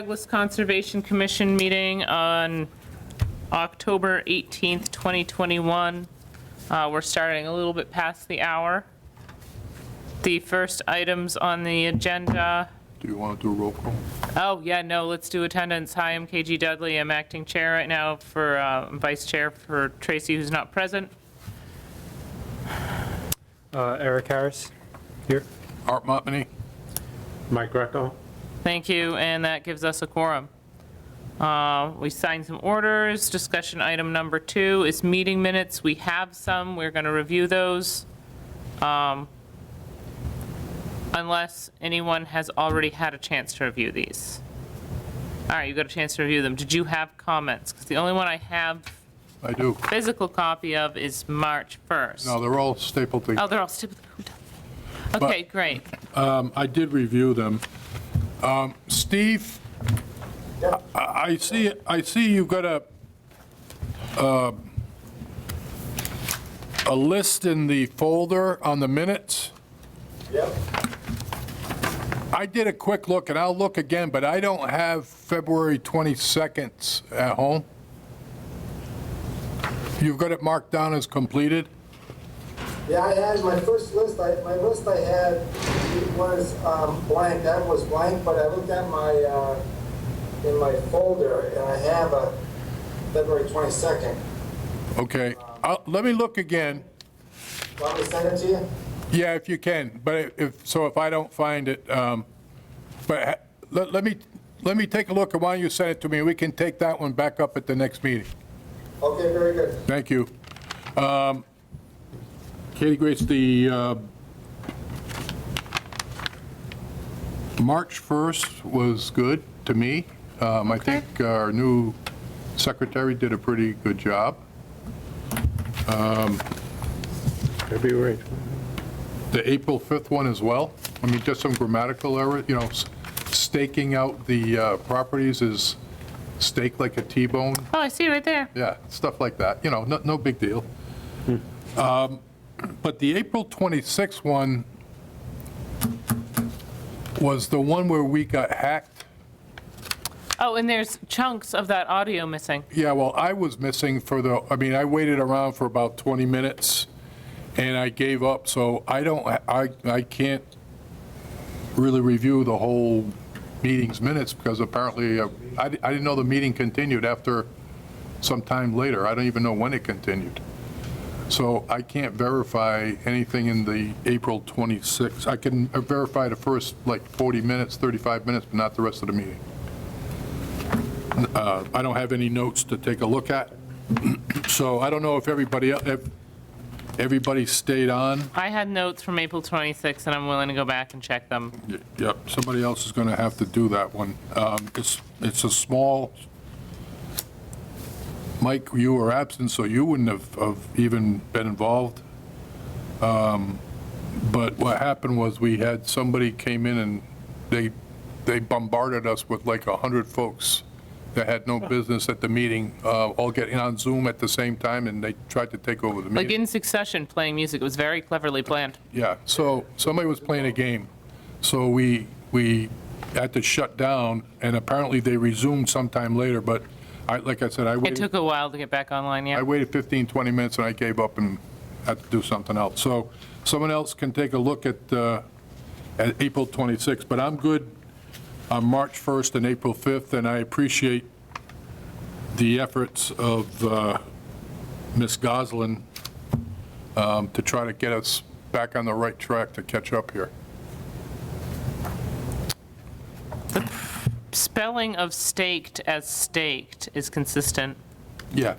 Douglas Conservation Commission meeting on October 18th, 2021. We're starting a little bit past the hour. The first items on the agenda. Do you want to do a roll call? Oh, yeah, no, let's do attendance. Hi, I'm KG Dudley. I'm acting chair right now for vice chair for Tracy, who's not present. Eric Harris, here. Art Montmany? Mike Greco. Thank you, and that gives us a quorum. We signed some orders. Discussion item number 2 is meeting minutes. We have some. We're going to review those. Unless anyone has already had a chance to review these. All right, you got a chance to review them. Did you have comments? Because the only one I have I do. physical copy of is March 1st. No, they're all stapled together. Oh, they're all stupid. Okay, great. I did review them. Steve, I see you've got a list in the folder on the minutes. Yep. I did a quick look, and I'll look again, but I don't have February 22nd at home. You've got it marked down as completed? Yeah, I had my first list. My list I had was blank. That was blank, but I looked at my in my folder, and I have a February 22nd. Okay, let me look again. Want me to send it to you? Yeah, if you can, but if I don't find it, but let me take a look, and why don't you send it to me, and we can take that one back up at the next meeting. Okay, very good. Thank you. Katie Grace, the March 1st was good to me. I think our new secretary did a pretty good job. February. The April 5th one as well. I mean, just some grammatical error, staking out the properties is stake like a T-bone. Oh, I see right there. Yeah, stuff like that, no big deal. But the April 26th one was the one where we got hacked. Oh, and there's chunks of that audio missing. Yeah, well, I was missing I waited around for about 20 minutes and I gave up, so I can't really review the whole meeting's minutes because apparently I didn't know the meeting continued after some time later. I don't even know when it continued. So I can't verify anything in the April 26th. I can verify the first 40 minutes, 35 minutes, but not the rest of the meeting. I don't have any notes to take a look at. So I don't know if everybody stayed on. I had notes from April 26th, and I'm willing to go back and check them. Yep, somebody else is going to have to do that one. It's a small, Mike, you were absent, so you wouldn't have even been involved. But what happened was we had somebody came in and they bombarded us with 100 folks that had no business at the meeting, all getting on Zoom at the same time, and they tried to take over the meeting. Like in succession, playing music. It was very cleverly planned. Yeah, so somebody was playing a game. So we had to shut down, and apparently they resumed sometime later, but like I said, I It waited. took a while to get back online, I yeah. waited 15, 20 minutes, and I gave up and had to do something else. So someone else can take a look at April 26th, but I'm good on March 1st and April 5th, and I appreciate the efforts of Ms. Goslin to try to get us back on the right track to catch up here. Spelling of staked as staked is consistent. Yeah,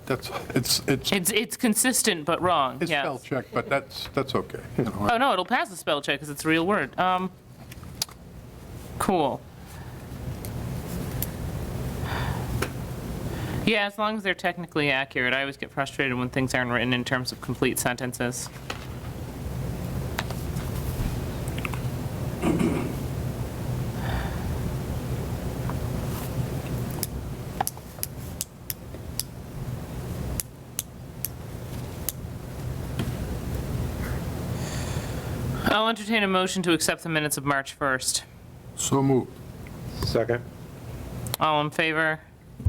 It's consistent but wrong, it's yes. spell check, but that's okay. Oh, no, it'll pass the spell check because it's a real word. Cool. Yeah, as long as they're technically accurate. I always get frustrated when things aren't written in terms of complete sentences. I'll entertain a motion to accept the minutes of March 1st. So moved. Second. All in favor?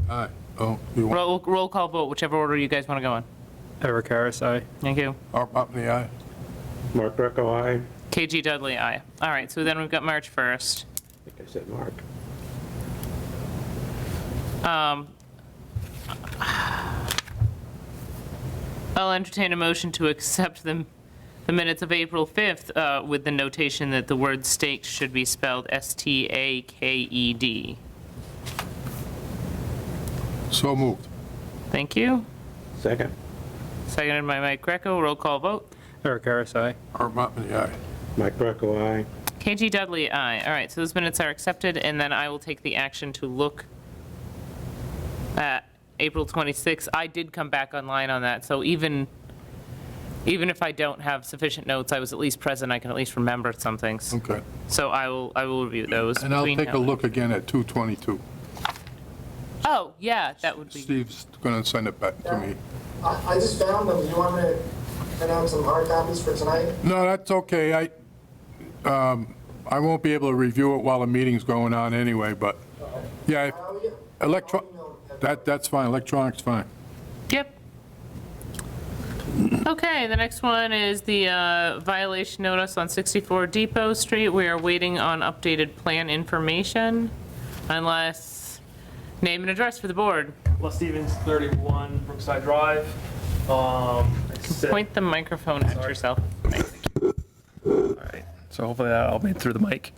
Aye. Oh, you want, Roll call vote, whichever order you guys want to go in. Eric Harris, aye. Thank you. Art Buckley, aye. Mark Greco, aye. KG Dudley, aye. All right, so then we've got March 1st. I think I said Mark. I'll entertain a motion to accept the minutes of April 5th with the notation that the word staked should be spelled STAKED. So moved. Thank you. Second. Seconded by Mike Greco. Roll call vote. Eric Harris, aye. Art Buckley, aye. Mike Greco, aye. KG Dudley, aye. All right, so those minutes are accepted, and then I will take the action to look at April 26th. I did come back online on that, so even if I don't have sufficient notes, I was at least present, I can at least remember some things. Okay. So I will review those. And I'll between take a now- look again at 222. Oh, yeah, that would be, Steve's going to send it back to me. I just found them. You want me to print out some hard copies for tonight? No, that's okay. I won't be able to review it while the meeting's going on anyway, but, yeah, Oh, yeah. that's fine. Electronic's fine. yep. Okay, the next one is the violation notice on 64 Depot Street. We are waiting on updated plan information, unless, name and address for the board. Les Stevens, 31 Brookside Drive. I sent- Point the microphone at yourself. All right, so hopefully I'll make it through the mic.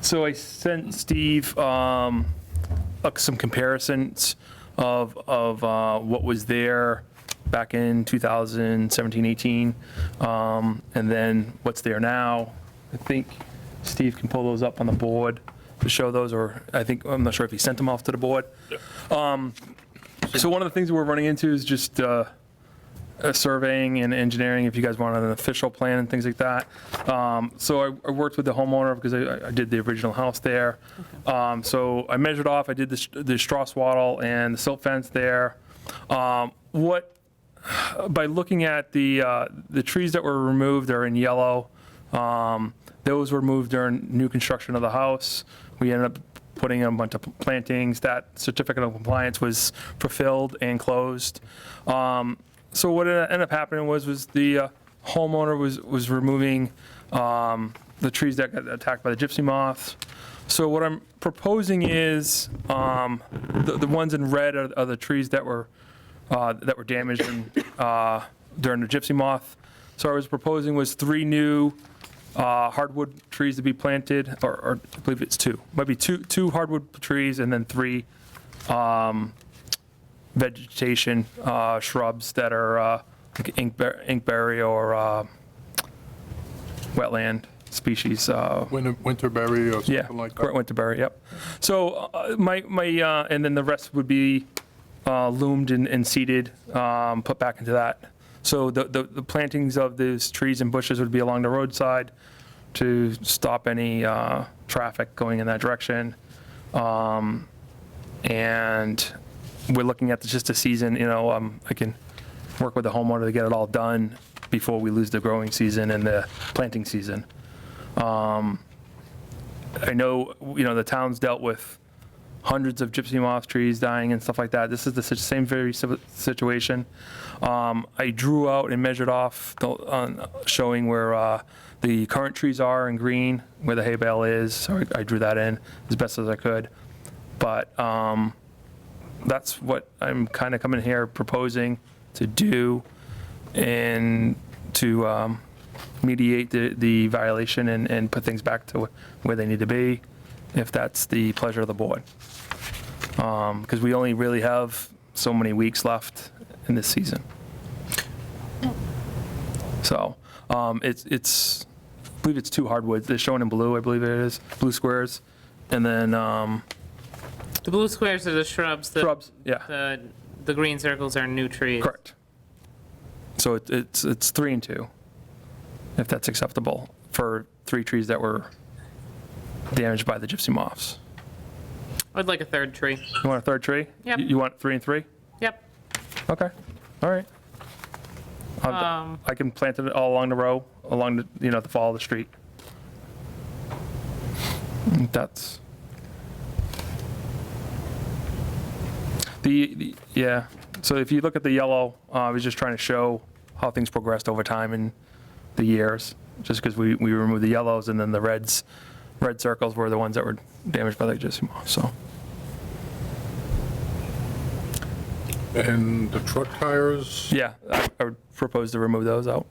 So I sent Steve some comparisons of what was there back in 2017, 18, and then what's there now. I think Steve can pull those up on the board to show those, or I'm not sure if he sent them off to the board. So one of the things we're running into is just surveying and engineering, if you guys wanted an official plan and things like that. So I worked with the homeowner because I did the original house there. So I measured off, I did the straw swaddle and the silt fence there. By looking at the trees that were removed are in yellow. Those were moved during new construction of the house. We ended up putting in a bunch of plantings. That certificate of compliance was fulfilled and closed. So what ended up happening was the homeowner was removing the trees that got attacked by the gypsy moths. So what I'm proposing is the ones in red are the trees that were damaged during the gypsy moth. So I was proposing was 3 new hardwood trees to be planted, or I believe it's 2. Might be two hardwood trees and then 3 vegetation shrubs that are like inkberry or wetland species. Winterberry or Yeah, something like Court that. Winterberry, yep. So and then the rest would be loomed and seeded, put back into that. So the plantings of these trees and bushes would be along the roadside to stop any traffic going in that direction. And we're looking at just a season, I can work with the homeowner to get it all done before we lose the growing season and the planting season. I know, the town's dealt with hundreds of gypsy moth trees dying and stuff like that. This is the same very situation. I drew out and measured off showing where the current trees are in green, where the hay bale is. So I drew that in as best as I could. But that's what I'm kind of coming here proposing to do and to mediate the violation and put things back to where they need to be, if that's the pleasure of the board. Because we only really have so many weeks left in this season. So it's I believe it's 2 hardwoods. They're shown in blue, I believe it is, blue squares. And then The blue squares are the shrubs. shrubs, yeah, The green circles are new trees. correct. So it's 3 and 2, if that's acceptable, for 3 trees that were damaged by the gypsy moths. I'd like a third tree. You want a 3rd tree? Yep. You want 3 and 3? Yep. Okay, all right. I can plant it all along the row, along the fall of the street. That's, Yeah, so if you look at the yellow, I was just trying to show how things progressed over time in the years, just because we removed the yellows, and then the red circles were the ones that were damaged by the Gissimo, so. And the truck tires? Yeah, I would propose to remove those out.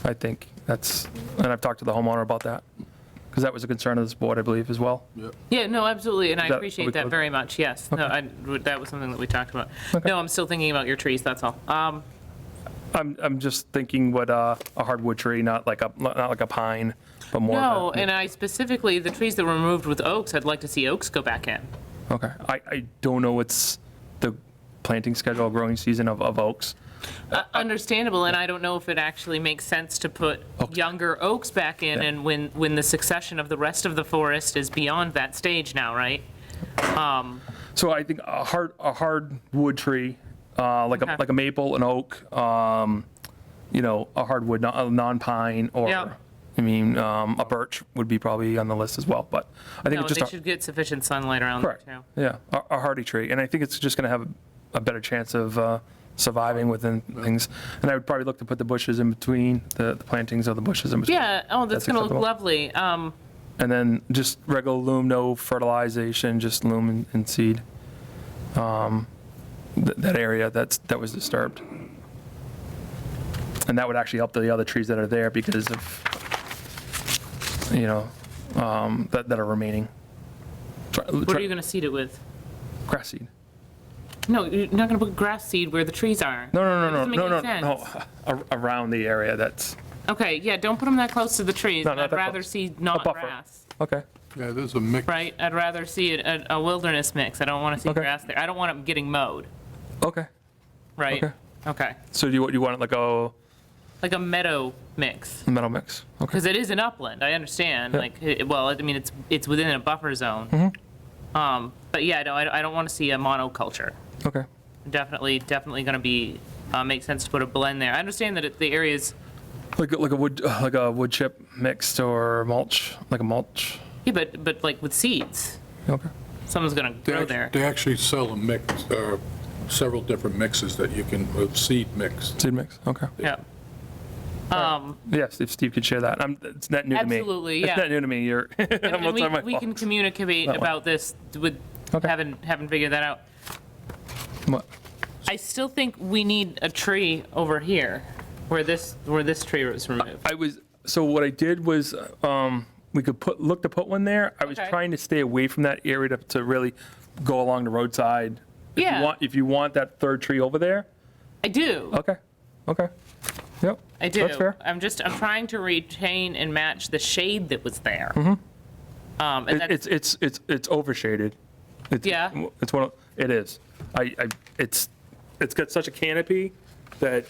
I think that's, and I've talked to the homeowner about that, because that was a concern of this board, I believe, as well. Yeah, no, absolutely, and I Is that appreciate what we that could- very much, yes. No, that was something that we talked about. Okay. No, I'm still thinking about your trees, that's all. I'm just thinking what a hardwood tree, not like a pine, but more. No, of a- and I specifically, the trees that were removed with oaks, I'd like to see oaks go back in. Okay, I don't know what's the planting schedule, growing season of oaks. Understandable, and I don't know if it actually makes sense to put younger oaks back in, Yeah. and when the succession of the rest of the forest is beyond that stage now, right? So I think a hardwood tree, like Okay. a maple, an oak, you know, a hardwood, a non-pine, or, Yeah. I mean, a birch would be probably on the list as well, but I think No, it's they just, should get sufficient sunlight around them, correct, too. yeah, a hardy tree, and I think it's just going to have a better chance of surviving within things, and I would probably look to put the bushes in between, the plantings of the bushes in between. Yeah, oh, that's That's gonna look acceptable. lovely. And then just regular loom, no fertilization, just loom and seed. That area that was disturbed. And that would actually help the other trees that are there because of, you know, that are remaining. What are you gonna seed it with? Grass seed. No, you're not gonna put grass seed where the trees are. No, That doesn't make any sense. Around the area that's, Okay, yeah, don't put them that close to the trees. No, not I'd that rather close. see not buffer. grass, okay, Yeah, there's a mix. right? I'd rather see a wilderness mix. I don't want to see Okay. grass there. I don't want it getting mowed, okay. right? Okay. Okay. So you want it like a Like a meadow mix. metal mix? Okay, Because it is an upland, I understand, Yeah. like, well, I mean, it's within a buffer zone. But yeah, no, I don't want to see a monoculture. okay. Definitely gonna be, make sense to put a blend there. I understand that the areas, Like a wood chip mixed or mulch, like a mulch? yeah, but like with seeds, Okay. someone's gonna grow there. They actually sell a mix, several different mixes that you can, seed mix. Seed mix, okay. Yeah. Yes, if Steve could share that. It's not new to me. Absolutely, yeah. It's not new to me, you're, And almost on my we can fault. communicate That one. about this with, Okay. haven't figured that out. What? I still think we need a tree over here, where this tree was removed. So what I did was, we could look to put one there. I was Okay. trying to stay away from that area to really go along the roadside. Yeah. If you want that third tree over there, I do. okay. Yep. I do. That's fair. I'm trying to retain and match the shade that was there. And that's, It's overshaded. Yeah. It's it is. It's got such a canopy that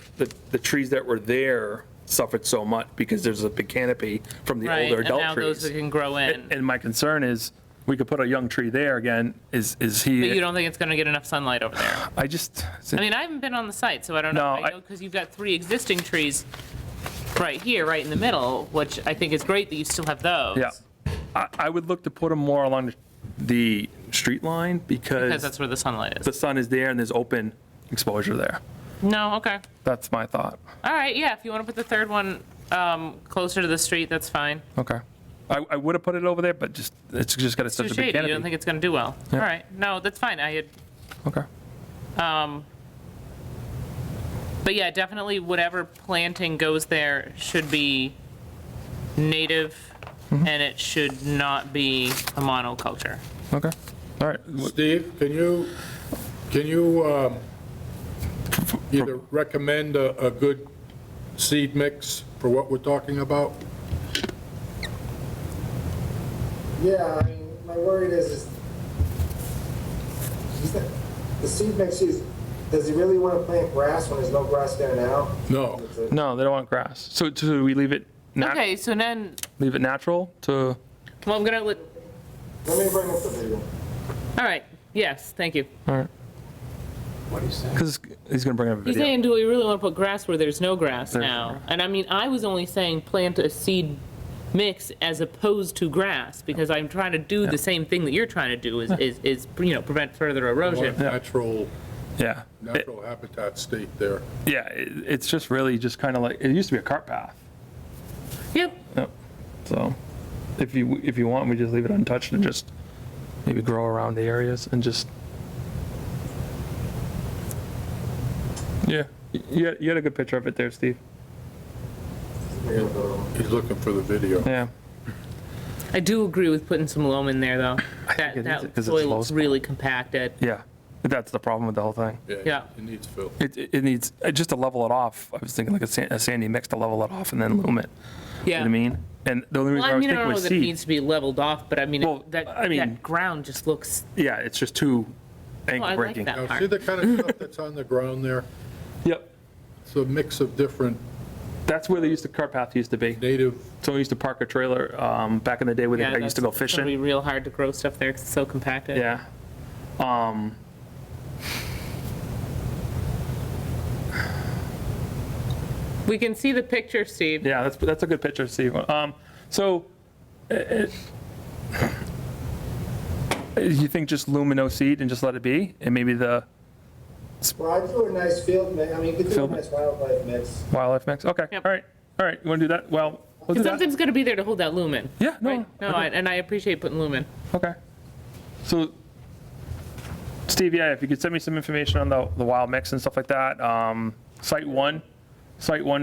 the trees that were there suffered so much because there's a big canopy from the right, older and adult now trees. those can grow in. And my concern is, we could put a young tree there again, is But you he, don't think it's going to get enough sunlight over there? I just, I mean, I haven't been on the site, so I don't know. No, I know because you've got 3 existing trees right here, right in the middle, which I think is great that you still have those. yeah. I would look to put them more along the street line Because because that's where the sunlight the is. sun is there and there's open exposure there. No, okay. That's my thought. All right, yeah, if you want to put the third one closer to the street, that's fine. Okay. I would have put it over there, but it's just got It's such too a big shady, canopy. you don't think it's going to do well? Yeah. All right, no, that's fine. I had, Okay. but yeah, definitely whatever planting goes there should be native, Mm-hmm. and it should not be a monoculture. Okay. All right. Steve, can you either recommend a good seed mix for what we're talking about? Yeah, I mean, my worry is that the seed mix is, does he really want to plant grass when there's no grass there now? No. It's a- No, they don't want grass. So do we leave it Okay, so then, leave it natural to? well, I'm going to Let me bring up the video. all right, yes, thank you. All right. What do you say? Because he's gonna bring up a He's video. saying, do we really want to put grass where there's no grass There's- now? And I mean, I was only saying plant a seed mix as opposed to grass, because I'm trying to do the same thing that you're trying to do, is prevent further erosion. Natural Yeah. habitat state there. Yeah, it's just really just kind of like, it used to be a cart path. Yep. Yep. So if you want, we just leave it untouched and just maybe grow around the areas and just. Yeah, you had a good picture of it there, Steve. He's looking for the video. Yeah. I do agree with putting some loam in there, though. think it needs it 'cause it's soil low looks spot. really compacted. Yeah. That's the problem with the whole thing. Yeah. It needs fill. It needs, just to level it off, I was thinking like a sandy mix to level it off and then loom it. You know Yeah. what I mean? And the only Well, reason I I was mean, I thinking don't know was that it seed. needs to be leveled off, but I mean, Well, I mean- that ground just looks, Yeah, it's just too I ankle like breaking. that. Now, see the kind of stuff that's on the ground there? Yep. It's a mix of different That's where the cart path used to be. native, So we used to park a trailer back in the day when yeah, I used to go it's gonna fishing. be real hard to grow stuff there because it's so compacted. Yeah. We can see the picture, Steve. Yeah, that's a good picture, Steve. So, you think just loom and no seed and just let it be? And maybe the Well, I do a nice field mix, I mean, you could do a Field- nice wildlife mix. wildlife mix? Okay, Yep. all right, you want to do that? Well, we'll do Because that. something's going to be there to hold that lumen. Yeah, no, Right? No, and I appreciate putting lumen. okay. So, Steve, yeah, if you could send me some information on the wild mix and stuff like that. Site one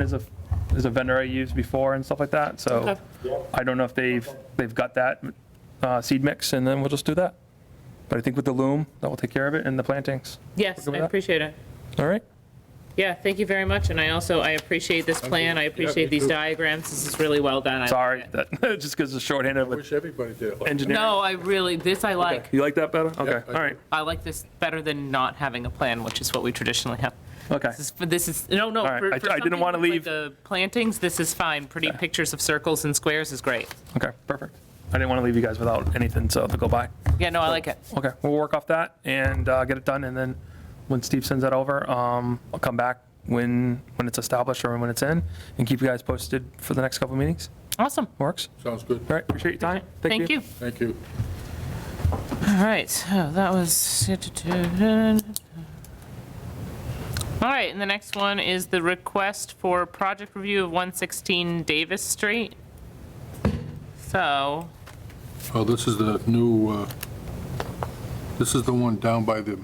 is a vendor I used before and stuff like that, so Okay. I don't know if they've got that seed mix, and then we'll just do that. But I think with the loom, that will take care of it, and the plantings. Yes, Good with I that? appreciate it. All right? Yeah, thank you very much, and I appreciate this plan, I appreciate me these too. diagrams, this is really well done. I like Sorry, it. that, just because it's shorthanded I with wish everybody did it like that. engineering. No, I really, this I like. You like that better? Okay, I all right, I like this better than not having a plan, which is what we traditionally have. okay. This is, no, All right, for I didn't something wanna with, like, leave- the plantings, this is fine. Pretty pictures of circles and squares is great. Okay, perfect. I didn't want to leave you guys without anything so to go by. Yeah, no, I like it. Okay, we'll work off that and get it done, and then when Steve sends that over, I'll come back when it's established or when it's in, and keep you guys posted for the next couple meetings. Awesome. Works? Sounds good. All right, appreciate your time. Thank you. Thank you. All right, so that was. All right, and the next one is the request for project review of 116 Davis Street. So, Oh, this is the new, this is the one down by the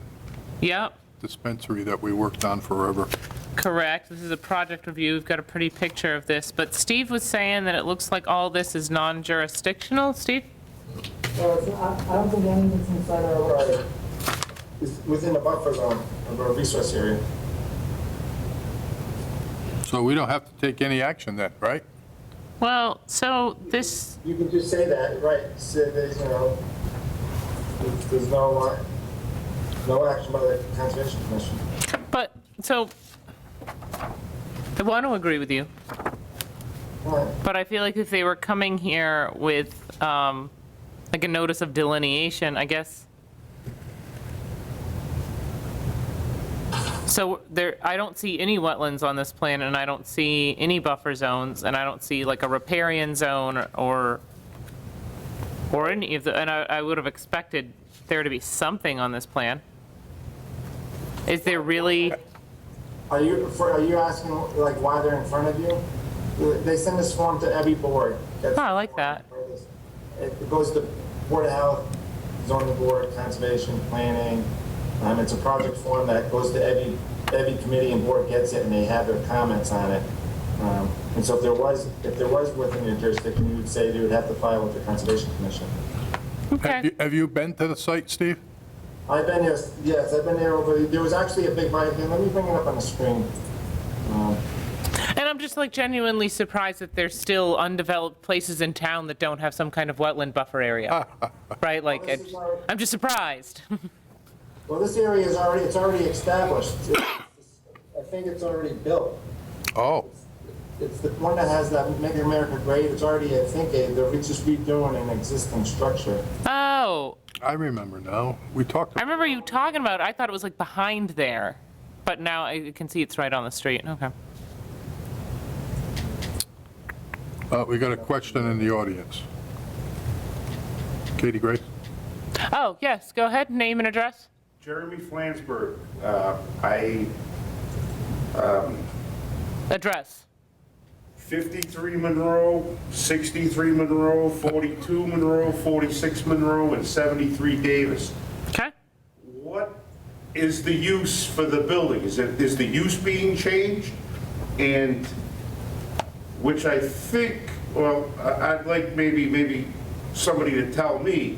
yep, dispensary that we worked on forever. correct. This is a project review. We've got a pretty picture of this, but Steve was saying that it looks like all this is non-jurisdictional. Steve? Well, I don't think anything's inside our, it's within the buffer zone of our resource area. So we don't have to take any action then, right? Well, so this, You can just say that, right, say there's, there's no action by the Conservation Commission. but, so, I want to agree with you, All right. but I feel like if they were coming here with, like a notice of delineation, I guess. So there, I don't see any wetlands on this plan, and I don't see any buffer zones, and I don't see like a riparian zone or any of the, and I would have expected there to be something on this plan. Is there really? Are you asking, like, why they're in front of you? They send this form to every board. Oh, I like that. It goes to Board of Health, Zoning Board, Conservation, Planning. It's a project form that goes to every committee and board gets it, and they have their comments on it. And so if there was within your jurisdiction, you would say they would have to file with the Conservation Commission. Okay. Have you been to the site, Steve? I've been, yes, I've been there there was actually a big bite, let me bring it up on the screen. And I'm just like genuinely surprised that there's still undeveloped places in town that don't have some kind of wetland buffer area. Right, like, This is our- I'm just surprised. Well, this area is already established. I think it's already built. Oh, It's the one that has that Make America Great. It's already, I think, they're just redoing an existing structure. Oh, I remember now. We talked, I remember you talking about it. I thought it was like behind there, but now I can see it's right on the street. Okay. We got a question in the audience. Katie Gray? Oh, yes, go ahead, name and address. Jeremy Flansburgh. Address. 53 Monroe, 63 Monroe, 42 Monroe, 46 Monroe, and 73 Davis. Okay. What is the use for the building? Is the use being changed? And which I think, well, I'd like maybe somebody to tell me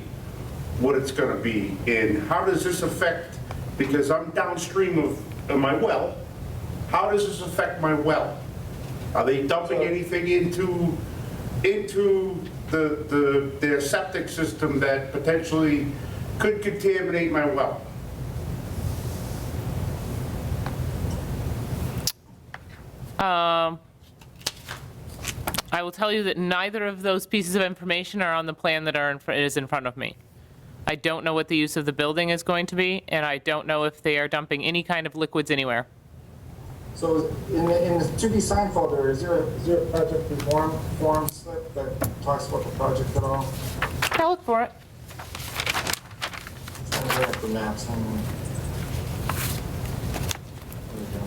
what it's gonna be and how does this affect, because I'm downstream of my well, how does this affect my well? Are they dumping anything into their septic system that potentially could contaminate my well? I will tell you that neither of those pieces of information are on the plan that is in front of me. I don't know what the use of the building is going to be, and I don't know if they are dumping any kind of liquids anywhere. So in the to be signed folder, is there a project reform form slip that talks about the project at all? I'll look for it. Trying to get the maps. Hang on. There we go.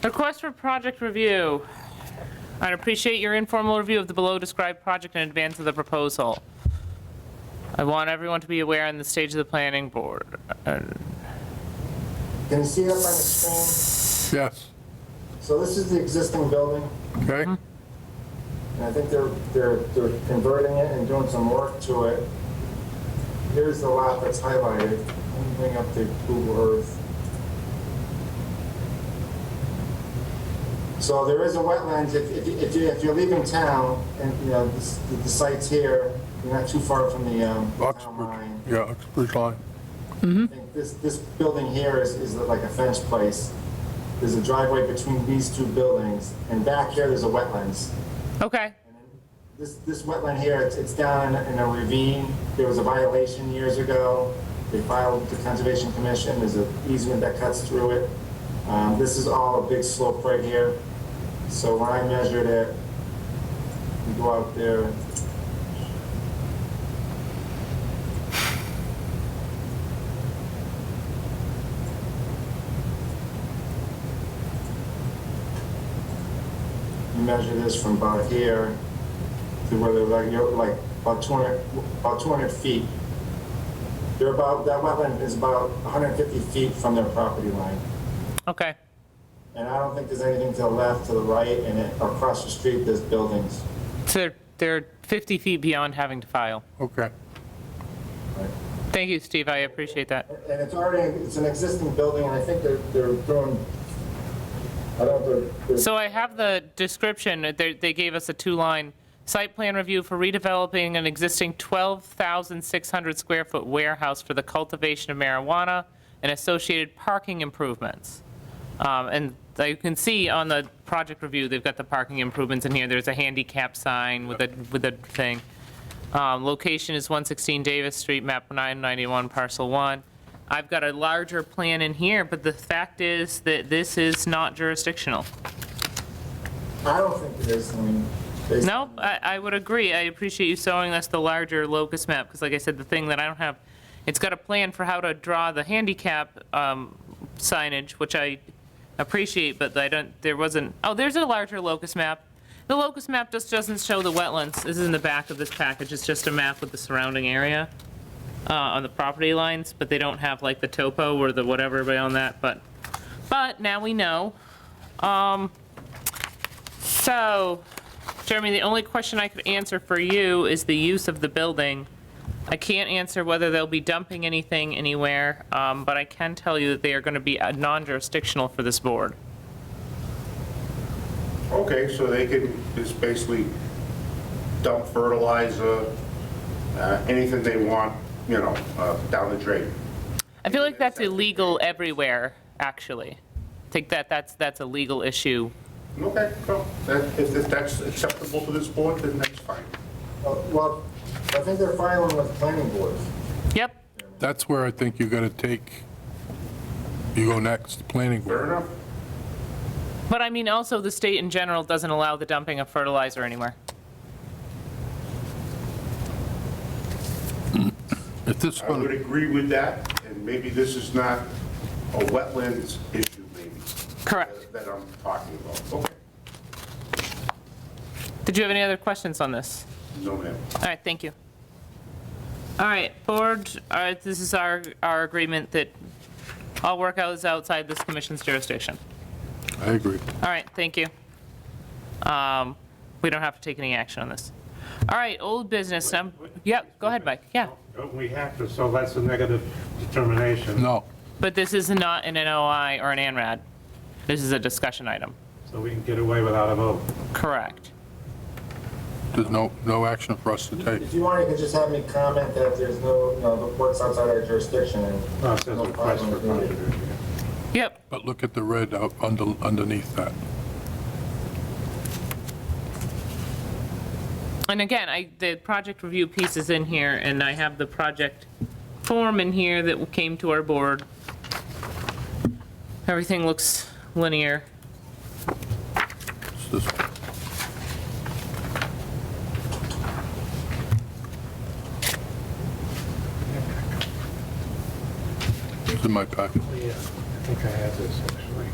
Request for project review. I'd appreciate your informal review of the below described project in advance of the proposal. I want everyone to be aware on the stage of the planning board. Can you see it up on the screen? Yes. So this is the existing building, Okay? and I think they're converting it and doing some work to it. Here's the lot that's highlighted. Let me bring up the Google Earth. So there is a wetlands, if you're leaving town, and, you know, the site's here, you're not too far from the town Oxford, line. yeah, Oxford line. I think this building here is like a fence place. There's a driveway between these two buildings, and back here, there's a wetlands. Okay. This wetland here, it's down in a ravine. There was a violation years ago. They filed with the Conservation Commission. There's an easement that cuts through it. This is all a big slope right here. So when I measured it, you go out there. You measure this from about here to where they're like about 200 feet. That wetland is about 150 feet from their property line. Okay. And I don't think there's anything to the left, to the right, and across the street, there's buildings. So they're 50 feet beyond having to file. Okay. Right? Thank you, Steve, I appreciate that. And it's an existing building, and I think they're doing, I don't know, they're So I have the description, they gave us a 2-line site plan review for redeveloping an existing 12,600 square foot warehouse for the cultivation of marijuana and associated parking improvements. And you can see on the project review, they've got the parking improvements in here. There's a handicap sign with a thing. Location is 116 Davis Street, map 991, parcel 1. I've got a larger plan in here, but the fact is that this is not jurisdictional. I don't think it is. I mean, based No, on- I would agree. I appreciate you showing us the larger locus map, because like I said, the thing that I don't have, it's got a plan for how to draw the handicap signage, which I appreciate, but there wasn't, oh, there's a larger locus map. The locus map just doesn't show the wetlands. This is in the back of this package. It's just a map with the surrounding area on the property lines, but they don't have like the topo or the whatever on that, but now we know. So, Jeremy, the only question I could answer for you is the use of the building. I can't answer whether they'll be dumping anything anywhere, but I can tell you that they are going to be non-jurisdictional for this board. Okay, so they can just basically dump fertilizer, anything they want, you know, down the drain. I feel like that's illegal everywhere, actually. I think that's a legal issue. Okay, so if that's acceptable to this board, then that's fine. Well, I think they're filing with planning boards. Yep. That's where I think you got to take, you go next, planning Fair board. enough? But I mean, also, the state in general doesn't allow the dumping of fertilizer anywhere. If this, I would agree with that, and maybe this is not a wetlands issue, maybe. Correct. That I'm talking about. Okay. Did you have any other questions on this? No, ma'am. All right, thank you. All right, board, this is our agreement that all workout is outside this commission's jurisdiction. I agree. All right, thank you. We don't have to take any action on this. All right, old business. Yep, go ahead, Mike. Yeah. Don't we have to, so that's a negative determination. No, But this is not an NOI or an ANRAD. This is a discussion item. So we can get away without a vote. Correct. there's no action for us to take. If you want, you can just have me comment that there's no, the work's outside our jurisdiction and. No, it says no request for problem with it. controversy. Yep. But look at the red out underneath that. And again, the project review piece is in here, and I have the project form in here that came to our board. Everything looks linear. It's this one. It's in my packet. Yeah, I think I have this actually.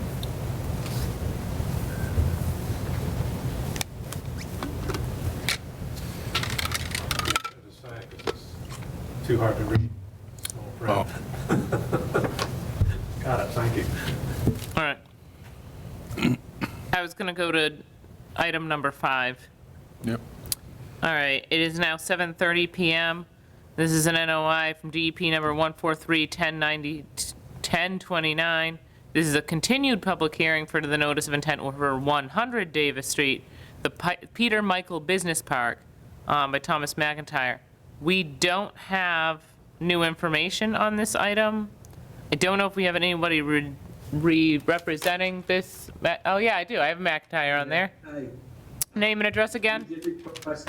Decide 'cause it's too hard to read. Small print. Oh, Got it, thank you. All right. I was going to go to item number 5. yep. All right, it is now 7:30 PM. This is an NOI from DEP number 143-1029. This is a continued public hearing for the notice of intent for 100 Davis Street, the Peter Michael Business Park, by Thomas McIntyre. We don't have new information on this item. I don't know if we have anybody representing this. Oh, yeah, I do. I have McIntyre on there. Hi. Name and address again? We did request,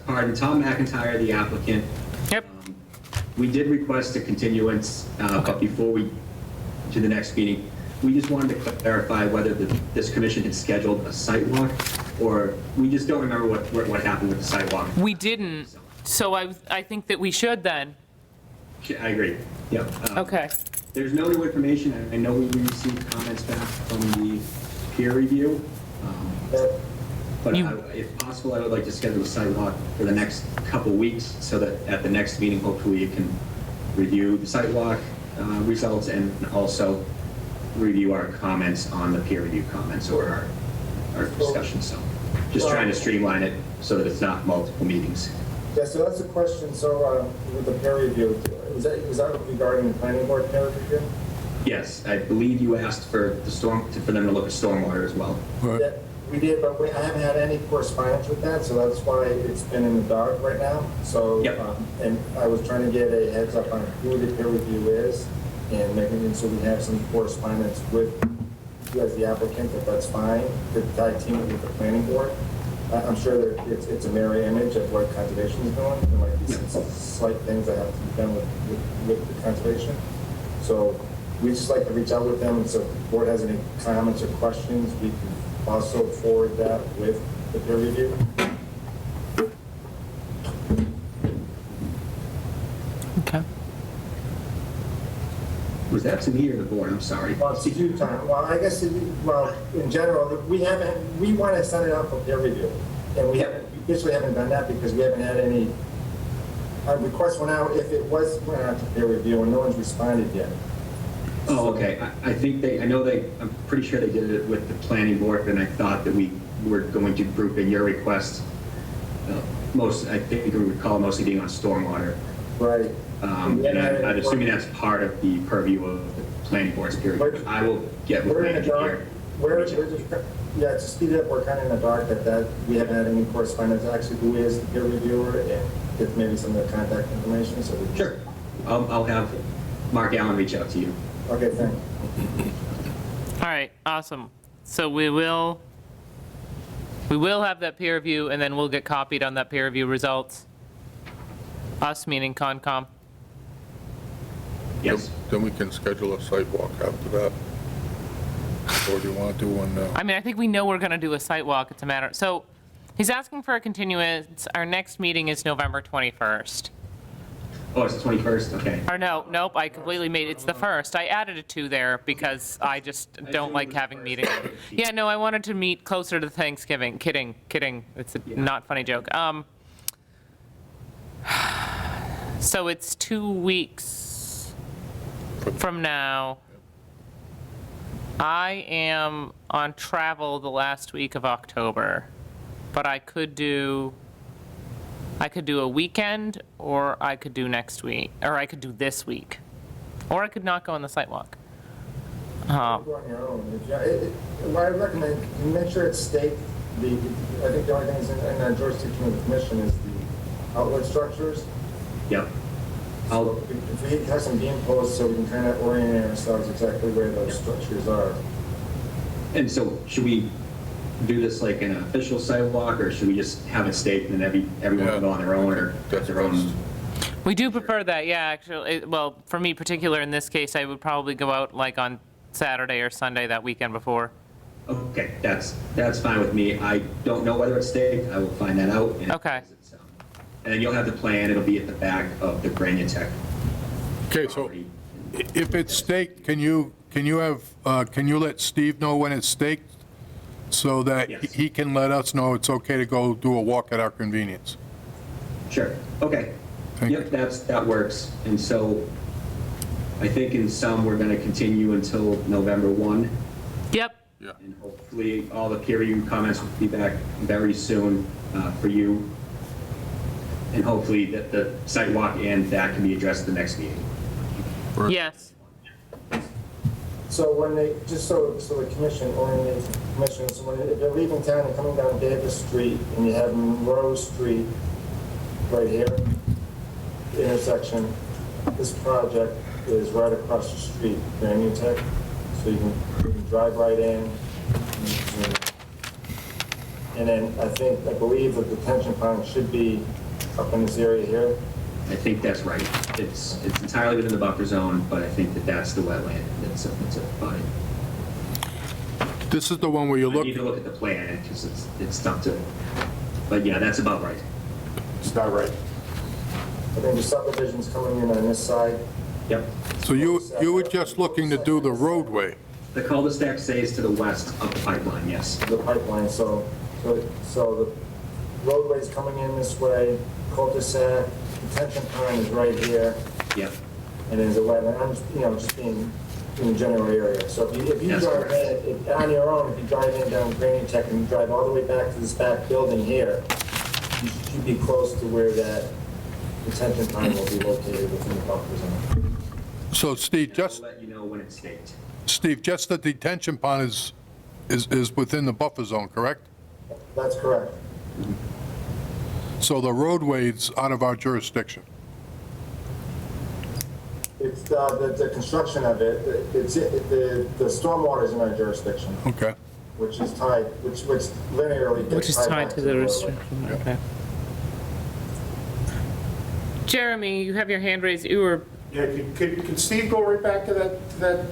pardon, Tom McIntyre, the applicant. Yep. We did request a continuance, but before we, to the next meeting, we just wanted to clarify whether this commission had scheduled a site walk, or we just don't remember what happened with the site walk. We didn't, so I think that we should then. I agree, yep. Okay. There's no new information. I know we received comments back from the peer review. But if possible, I would like to schedule a sidewalk for the next couple weeks so that at the next meeting, hopefully you can review the sidewalk results and also review our comments on the peer review comments or our discussion. So just trying to streamline it so that it's not multiple meetings. Yeah, so that's a question, so with the peer review, was that regarding the planning board peer review? Yes, I believe you asked for for them to look at stormwater as well. Right. Yeah, we did, but I haven't had any correspondence with that, so that's why it's been in the dark right now. So, Yep. And I was trying to get a heads up on who the peer review is and making it so we have some correspondence with you as the applicant, if that's fine, to tag team it with the planning board. I'm sure that it's a mirror image of what conservation is doing. There might be some slight things that have to be done with the conservation. So we just like to reach out with them, and so if the board has any comments or questions, we can also forward that with the peer review. Okay. Was that to me or the board? I'm sorry. Well, it's you, Tom. Well, I guess, in general, we want to send it out for peer review. And we officially haven't done that because we haven't had any, our request went out, if it went out to peer review, and no one's responded yet. Oh, okay. I think I'm pretty sure they did it with the planning board, and I thought that we were going to group in your request. I think we recall mostly being on stormwater. Right. And I'm assuming that's part of the purview of the planning board's peer review. I will get with We're my in the dark. engineer. Yeah, to speed it up, we're kind of in the dark that we haven't had any correspondence, actually, who is the peer reviewer, and get maybe some of the contact information, so we can. Sure. I'll have Mark Allen reach out to you. Okay, thanks. All right, awesome. So we will have that peer review, and then we'll get copied on that peer review results. Us meaning Concom. Yes. Then we can schedule a site walk after that. or do you want to do one now? I mean, I think we know we're going to do a site walk. It's a matter, so he's asking for a continuance. Our next meeting is November 21st. Oh, it's the 21st, okay. Or no, nope, I completely made, it's the 1st. I added a 2 there because I just don't like having meetings. Yeah, no, I wanted to meet closer to Thanksgiving. Kidding. It's a not funny joke. So it's 2 weeks from now. I am on travel the last week of October, but I could do a weekend, or I could do next week, or I could do this week, or I could not go on the site walk. Go on your own. What I recommend, you make sure it's staked. I think the only thing is in that jurisdiction of the commission is the outlet structures. Yep. So if we have some beam posts, so we can kind of orient ourselves exactly where those structures are. And so should we do this like an official sidewalk, or should we just have it staked and then everyone can go on their own, or That's their own? We do prefer that, yeah, actually. Well, for me particular, in this case, I would probably go out like on Saturday or Sunday that weekend before. Okay, that's fine with me. I don't know whether it's staked. I will find that out. And Okay. And then you'll have the plan. It'll be at the back of the Granutech Okay, so property. if it's staked, can you let Steve know when it's staked? So that Yes. he can let us know it's okay to go do a walk at our convenience? Sure, okay. Thank Yep, that works. And so I think in some, we're going to continue until November 1. Yep, And hopefully, all the peer review comments will be back very soon for you. And hopefully, the site walk and that can be addressed at the next meeting. yes. So when they, just so the commission orientates the commission, so if they're leaving town and coming down Davis Street, and you have Monroe Street right here, the intersection, this project is right across the street, Granutech, so you can drive right in. And then I believe the detention pond should be up in this area here. I think that's right. It's entirely within the buffer zone, but I think that's the wetland. That's fine. This is the one where you I look, need to look at the plan, because it's tough to, but yeah, that's about right. It's not right. I think the subdivision's coming in on this side. Yep. so you were just looking to do the roadway. The cul-de-sac stays to the west of the pipeline, yes. The pipeline, so the roadway's coming in this way, cul-de-sac, detention pond is right here, Yep. and there's a wetland. I'm just, just being in the general area. So if you That's drive correct. in, on your own, if you drive in down Granutech and you drive all the way back to this back building here, you should be close to where that detention pond will be located within the buffer zone. So Steve, I'll just let you know when it's staked. the detention pond is within the buffer zone, correct? That's correct. So the roadway's out of our jurisdiction. It's the construction of it, the stormwater is in our jurisdiction, Okay. which is tied, which linearly gets Which is tied to the roadway. restriction, okay. Jeremy, you have your hand raised, you were Yeah, could Steve go right back to that,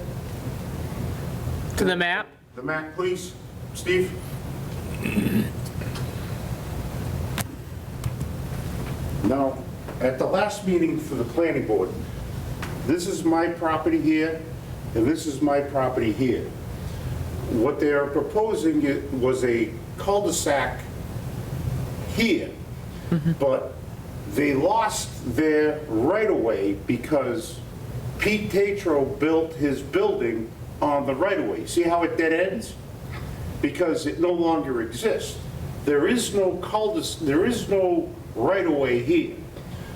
to the map? the map, please? Steve? Now, at the last meeting for the planning board, this is my property here, and this is my property here. What they are proposing was a cul-de-sac here, but they lost their right-of-way because Pete Tatro built his building on the right-of-way. See how it dead ends? Because it no longer exists. There is no there is no right-of-way here.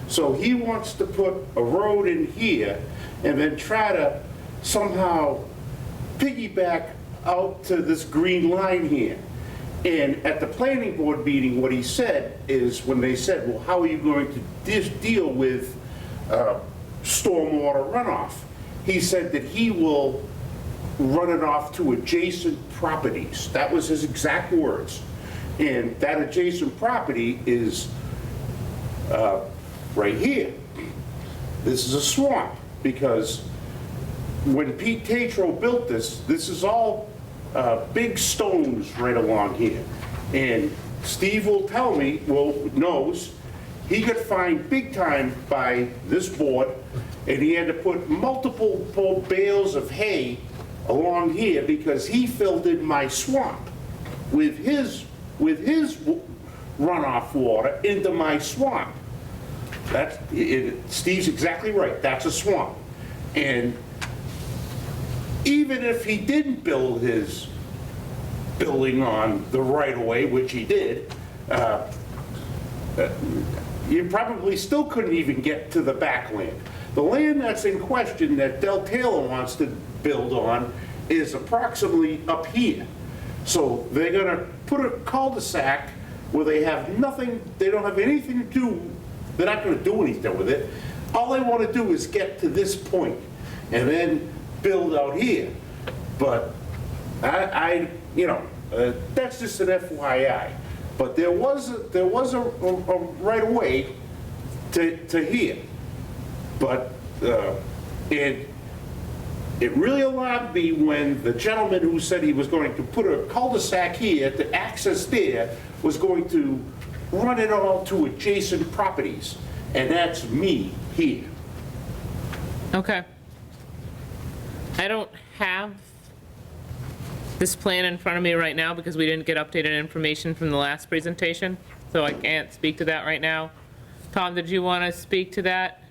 So he wants to put a road in here and then try to somehow piggyback out to this green line here. And at the planning board meeting, what he said is, when they said, well, how are you going to deal with stormwater runoff? He said that he will run it off to adjacent properties. That was his exact words. And that adjacent property is right here. This is a swamp, because when Pete Tatro built this, this is all big stones right along here. And Steve will tell me, knows, he got fined big time by this board, and he had to put multiple bales of hay along here because he filled in my swamp with his runoff water into my swamp. Steve's exactly right, that's a swamp. And even if he didn't build his building on the right-of-way, which he did, you probably still couldn't even get to the backland. The land that's in question that Del Taylor wants to build on is approximately up here. So they're gonna put a cul-de-sac where they have nothing, they don't have anything to do, they're not gonna do anything with it. All they wanna do is get to this point and then build out here. But that's just an FYI. But there was a right of way to here. But it really alarmed me when the gentleman who said he was going to put a cul-de-sac here to access there was going to run it all to adjacent properties. And that's me here. Okay. I don't have this plan in front of me right now because we didn't get updated information from the last presentation, so I can't speak to that right now. Tom, did you want to speak to that?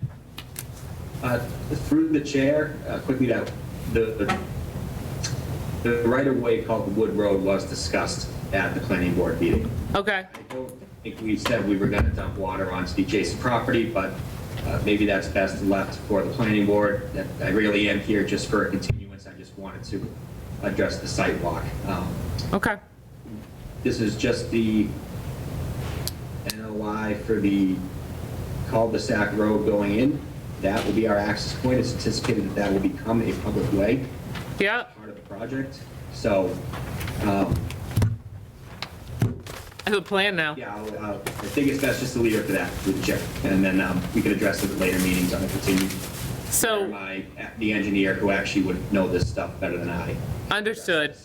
Through the chair, quickly, that the right-of-way called the Wood Road was discussed at the planning board meeting. Okay. I don't think we said we were going to dump water onto the adjacent property, but maybe that's best left for the planning board. I really am here just for a continuance. I just wanted to address the site walk. Okay. This is just the NOI for the cul-de-sac road going in. That will be our access point. It's anticipated that that will become a public way. Yeah. Part of the project. So, I have a plan now. yeah, I think it's best just to leave it for that with the chair. And then we can address it at later meetings on the continued. So, The engineer who actually would know this stuff better than I. understood.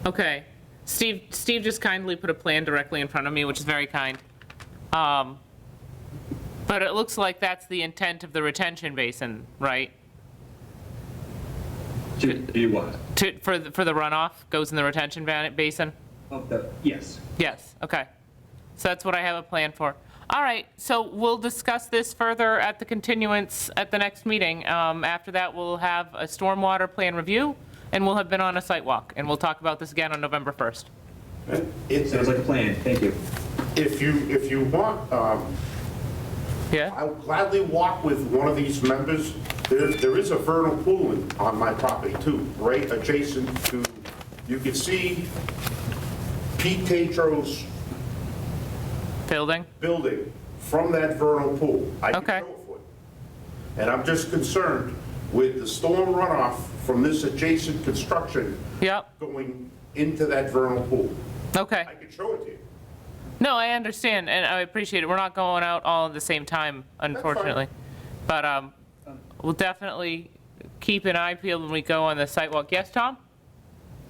Okay. Steve just kindly put a plan directly in front of me, which is very kind. But it looks like that's the intent of the retention basin, right? To do what? For the runoff, goes in the retention basin? Yes. Yes, okay. So that's what I have a plan for. All right, so we'll discuss this further at the continuance at the next meeting. After that, we'll have a stormwater plan review, and we'll have been on a site walk, and we'll talk about this again on November 1st. Sounds like a plan. Thank you. If you want, Yeah? I'll gladly walk with one of these members. There is a vernal pool on my property too, right adjacent to, you can see Pete Tatro's Building? building from that vernal pool. I can Okay. show it for you. And I'm just concerned with the storm runoff from this adjacent construction Yep, going into that vernal pool. okay. I can show it to you. No, I understand, and I appreciate it. We're not going out all at the same time, unfortunately. But we'll definitely keep an eye peeled when we go on the site walk. Yes, Tom?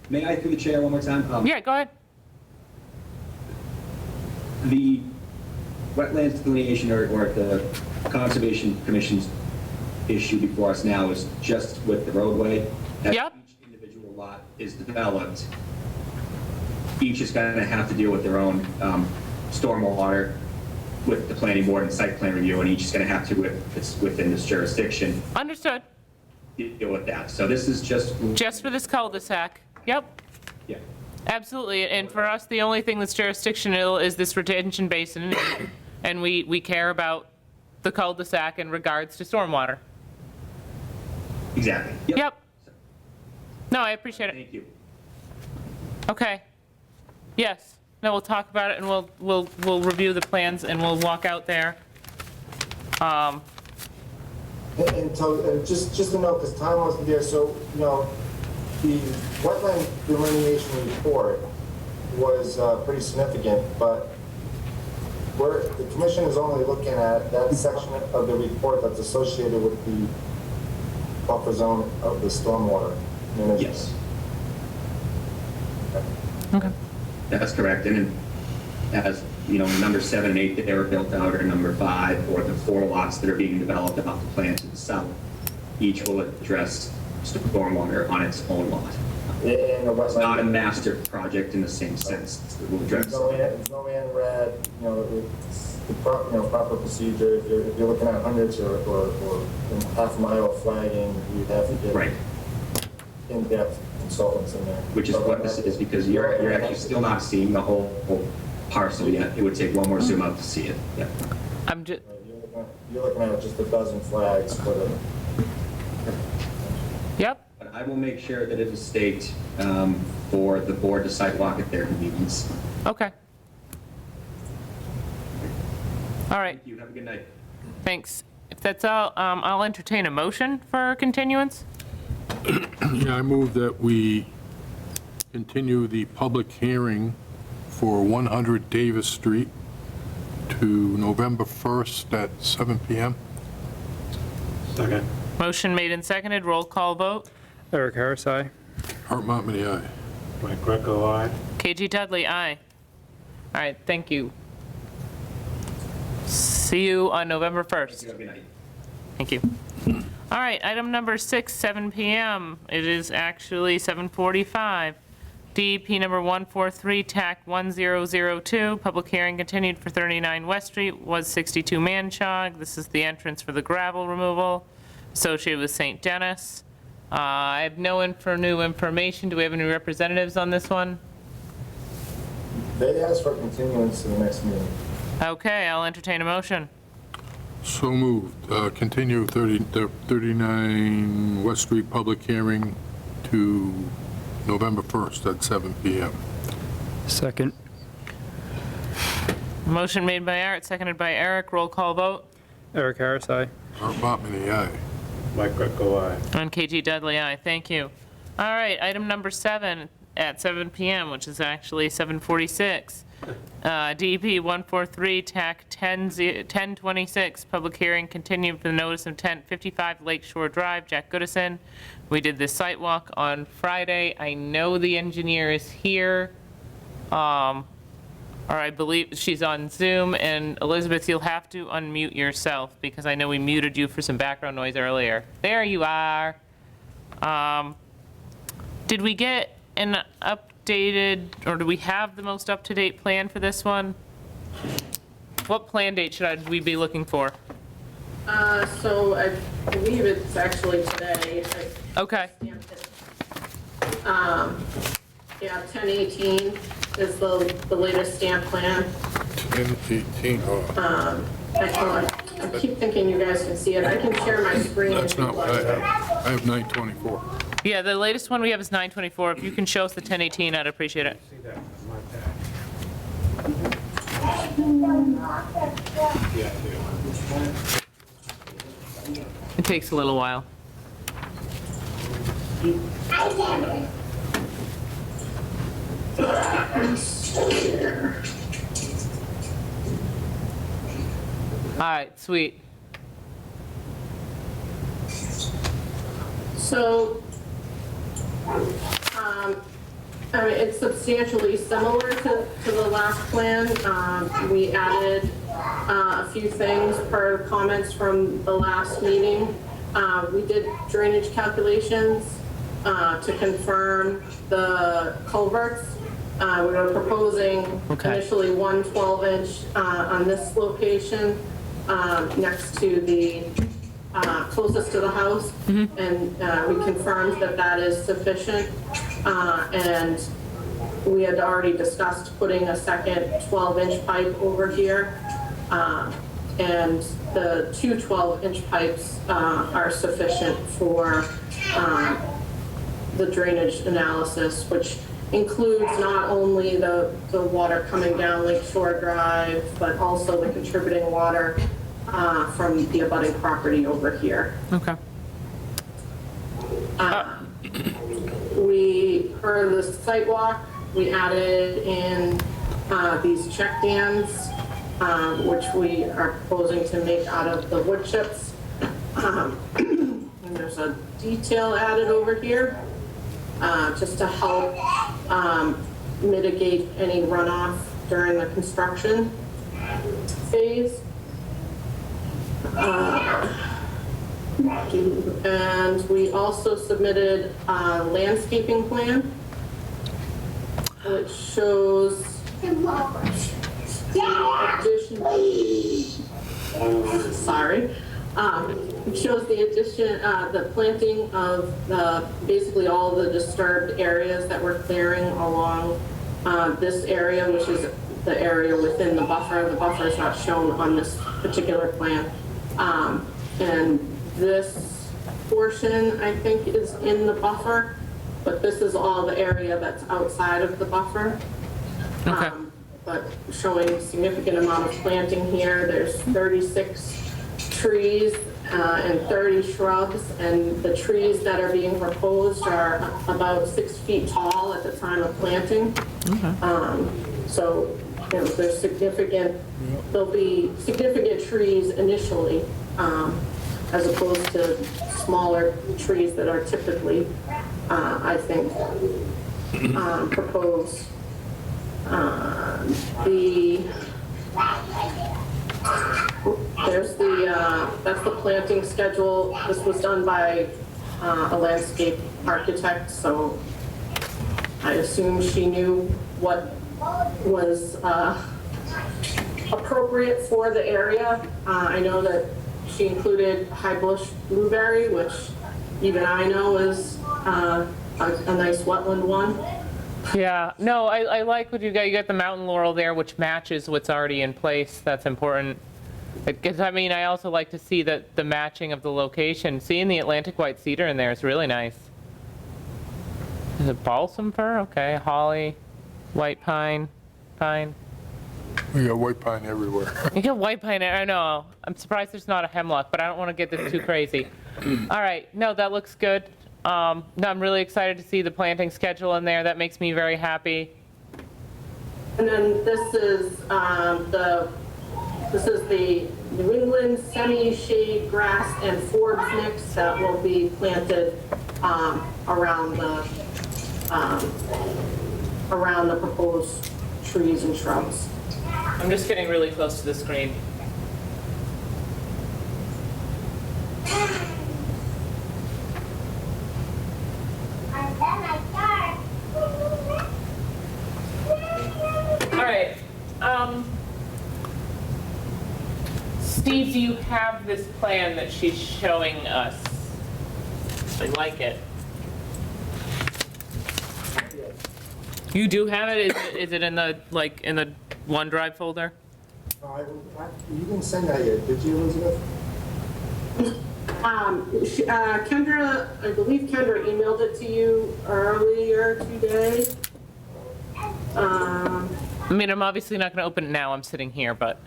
May I through the chair one more time? Yeah, go ahead. The wetlands delineation or the Conservation Commission's issue before us now is just with the roadway. As Yep. each individual lot is developed, each is going to have to deal with their own stormwater with the planning board and site plan review, and each is going to have to, if it's within this jurisdiction, Understood. deal with that. So this is just, Just for this cul-de-sac. Yep, yeah. absolutely. And for us, the only thing that's jurisdictional is this retention basin, and we care about the cul-de-sac in regards to stormwater. Exactly. Yep. No, I appreciate it. Thank you. Okay. Yes. No, we'll talk about it, and we'll review the plans, and we'll walk out there. And just to note, because Tom wasn't there, so, the wetland delineation report was pretty significant, but the commission is only looking at that section of the report that's associated with the buffer zone of the stormwater management. Yes. Okay. That's correct. And as, you know, number 7 and 8 that they were built out, or number 5, or the 4 lots that are being developed off the plan to the south, each will address stormwater on its own lot. In the It's wetland. not a master project in the same sense. It will address. There's no man red, you know, it's the proper procedure. If you're looking at hundreds or half a mile of flagging, you'd have to get Right, in-depth consultants in there. which is what this is, because you're actually still not seeing the whole parcel yet. It would take one more zoom out to see it. Yeah. I'm just, You're looking at just a dozen flags for the, yep, But I will make sure that it is staked for the board to sidewalk at their convenience. okay. All right, Thank you. Have a good night. thanks. If that's all, I'll entertain a motion for continuance. Yeah, I move that we continue the public hearing for 100 Davis Street to November 1st at 7 PM. Second. Motion made and seconded, roll call vote. Eric Harris, aye. Art Monmany, aye. Mike Greco, aye. KG Dudley, aye. All right, thank you. See you on November 1st. Have a good night. Thank you. All right, item number 6, 7 PM. It is actually 7:45. DEP number 143, TAC 1002, public hearing continued for 39 West Street, was 62 Manchog. This is the entrance for the gravel removal associated with St. Dennis. I have no new information. Do we have any representatives on this one? they asked for continuance to the next meeting. Okay, I'll entertain a motion. So moved. Continue the 39 West Street public hearing to November 1st at 7 PM. Second. Motion made by Art, seconded by Eric. Roll call vote. Eric Harris, aye. Art Monmany, aye. Mike Greco, aye. And KG Dudley, aye. Thank you. All right, item number 7 at 7 PM, which is actually 7:46. DEP 143, TAC 1026, public hearing continued for the notice of intent, 55 Lakeshore Drive, Jack Goodison. We did this site walk on Friday. I know the engineer is here, or I believe she's on Zoom. And Elizabeth, you'll have to unmute yourself because I know we muted you for some background noise earlier. There you are. Did we get an updated, or do we have the most up-to-date plan for this one? What plan date should we be looking for? So I believe it's actually today. Okay, Yeah, 10/18 is the latest stamp plan. 10/18, oh, I keep thinking you guys can see it. I can share my screen. that's if you'd not what I like. have. I have 9/24. yeah, the latest one we have is 9/24. If you can show us the 10/18, I'd appreciate it. See that on my tag. Yeah, It takes a little while. All right, sweet. So, I mean, it's substantially similar to the last plan. We added a few things per comments from the last meeting. We did drainage calculations to confirm the culverts. We were proposing initially one 12-inch on this location next to the closest to the house, and we confirmed that that is sufficient. And we had already discussed putting a second 12-inch pipe over here. And the two 12-inch pipes are sufficient for the drainage analysis, which includes not only the water coming down Lake Shore Drive, but also the contributing water from the abutting property over here. Okay. For the site walk, we added in these check dams, which we are proposing to make out of the wood chips. And there's a detail added over here, just to help mitigate any runoff during the construction phase. And we also submitted a landscaping plan, which shows it shows the addition, the planting of basically all the disturbed areas that we're clearing along this area, which is the area within the buffer. The buffer is not shown on this particular plan. And this portion, I think, is in the buffer, but this is all the area that's outside of the buffer. Okay. But showing significant amount of planting here. There's 36 trees and 30 shrubs, and the trees that are being proposed are about 6 feet tall at the time of planting. So, you know, there's there'll be significant trees initially, as opposed to smaller trees that are typically, I think, proposed. That's the planting schedule. This was done by a landscape architect, so I assume she knew what was appropriate for the area. I know that she included high bush blueberry, which even I know is a nice wetland one. Yeah, no, I like what you got. You got the mountain laurel there, which matches what's already in place. That's important. Because, I mean, I also like to see that the matching of the location. Seeing the Atlantic white cedar in there is really nice. Is it balsam fir? Okay, holly, white pine. We got white pine everywhere. You get white pine, I know. I'm surprised there's not a hemlock, but I don't want to get this too crazy. All right, no, that looks good. No, I'm really excited to see the planting schedule in there. That makes me very happy. And then this is the New England semi-shade grass and Forbes mix that will be planted around the proposed trees and shrubs. I'm just getting really close to the screen. All right. Steve, do you have this plan that she's showing us? I like it. You do have it? Is it in the OneDrive folder? You didn't send that yet, did you, Elizabeth? Kendra, I believe Kendra emailed it to you earlier today. I mean, I'm obviously not going to open it now. I'm sitting here, but.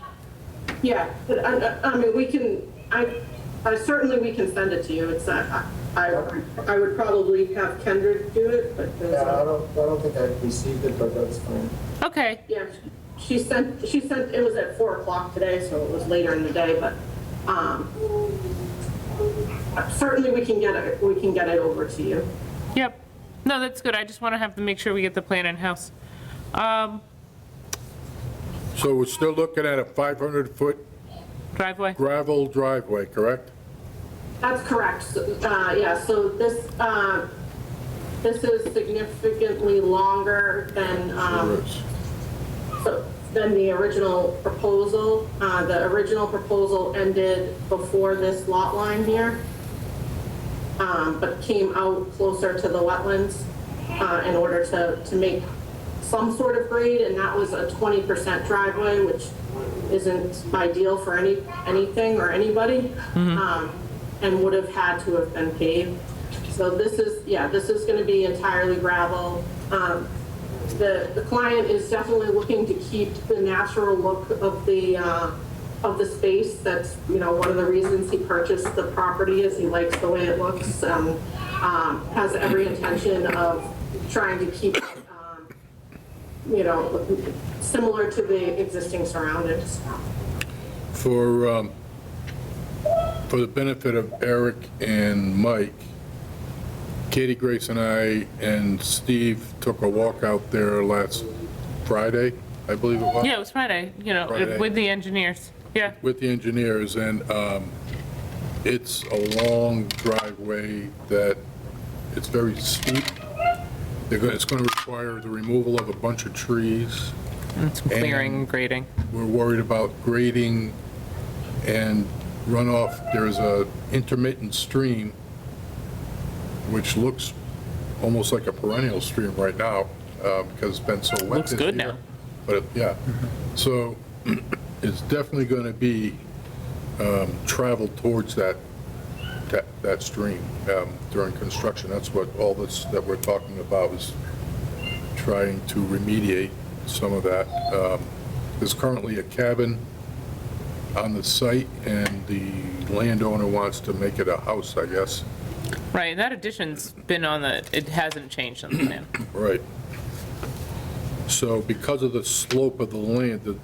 Yeah, but I mean, we can, certainly we can send it to you. It's, I would probably have Kendra do it, but. Yeah, I don't think I received it, but that's fine. Okay. Yeah, she sent, it was at 4 o'clock today, so it was later in the day, but, certainly we can get it over to you. Yep. No, that's good. I just want to have to make sure we get the plan in-house. So we're still looking at a 500-foot Driveway? gravel driveway, correct? That's correct. Yeah, so this is significantly longer than, than the original proposal. The original proposal ended before this lot line here, but came out closer to the wetlands in order to make some sort of grade, and that was a 20% driveway, which isn't ideal for anything or anybody, and would have had to have been paved. So this is going to be entirely gravel. The client is definitely looking to keep the natural look of the space. That's, you know, one of the reasons he purchased the property is he likes the way it looks, has every intention of trying to keep it, you know, similar to the existing surroundings. For the benefit of Eric and Mike, Katie Grace and I and Steve took a walk out there last Friday, I believe it was. Yeah, it was Friday, Friday. with the engineers. Yeah. With the engineers, and it's a long driveway that, it's very steep. It's going to require the removal of a bunch of trees. And some clearing and grading. We're worried about grading and runoff. There's a intermittent stream, which looks almost like a perennial stream right now, because it's been so wet Looks this good year. now. But, yeah, so it's definitely going to be traveled towards that stream during construction. That's what all this that we're talking about is trying to remediate some of that. There's currently a cabin on the site, and the landowner wants to make it a house, I guess. Right, that addition's been it hasn't changed on the plan. Right. So because of the slope of the land,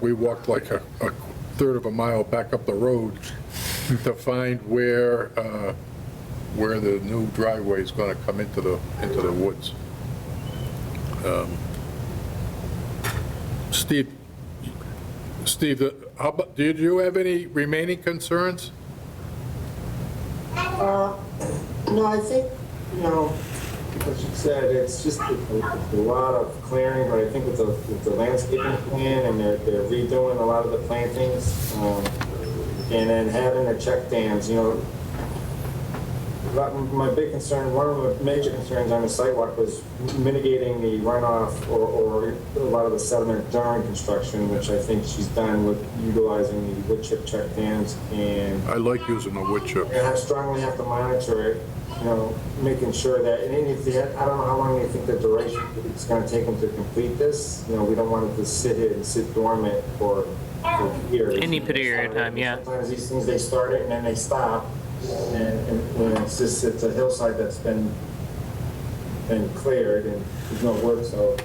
we walked like a third of a mile back up the road to find where the new driveway is going to come into the woods. Steve, how about, did you have any remaining concerns? No, I think, what you said, it's just a lot of clearing, but I think with the landscaping plan, and they're redoing a lot of the plantings, and then having the check dams, my big concern, one of the major concerns on the sidewalk was mitigating the runoff or a lot of the sediment during construction, which I think she's done with utilizing the wood chip check dams, and I like using the wood chip. I strongly have to monitor it, making sure that, and if they I don't know how long you think the duration it's going to take them to complete this. We don't want it to sit here and sit dormant for years. Any period of time, yeah. Sometimes these things, they start it and then they stop, and it's a hillside that's been cleared and there's no work, so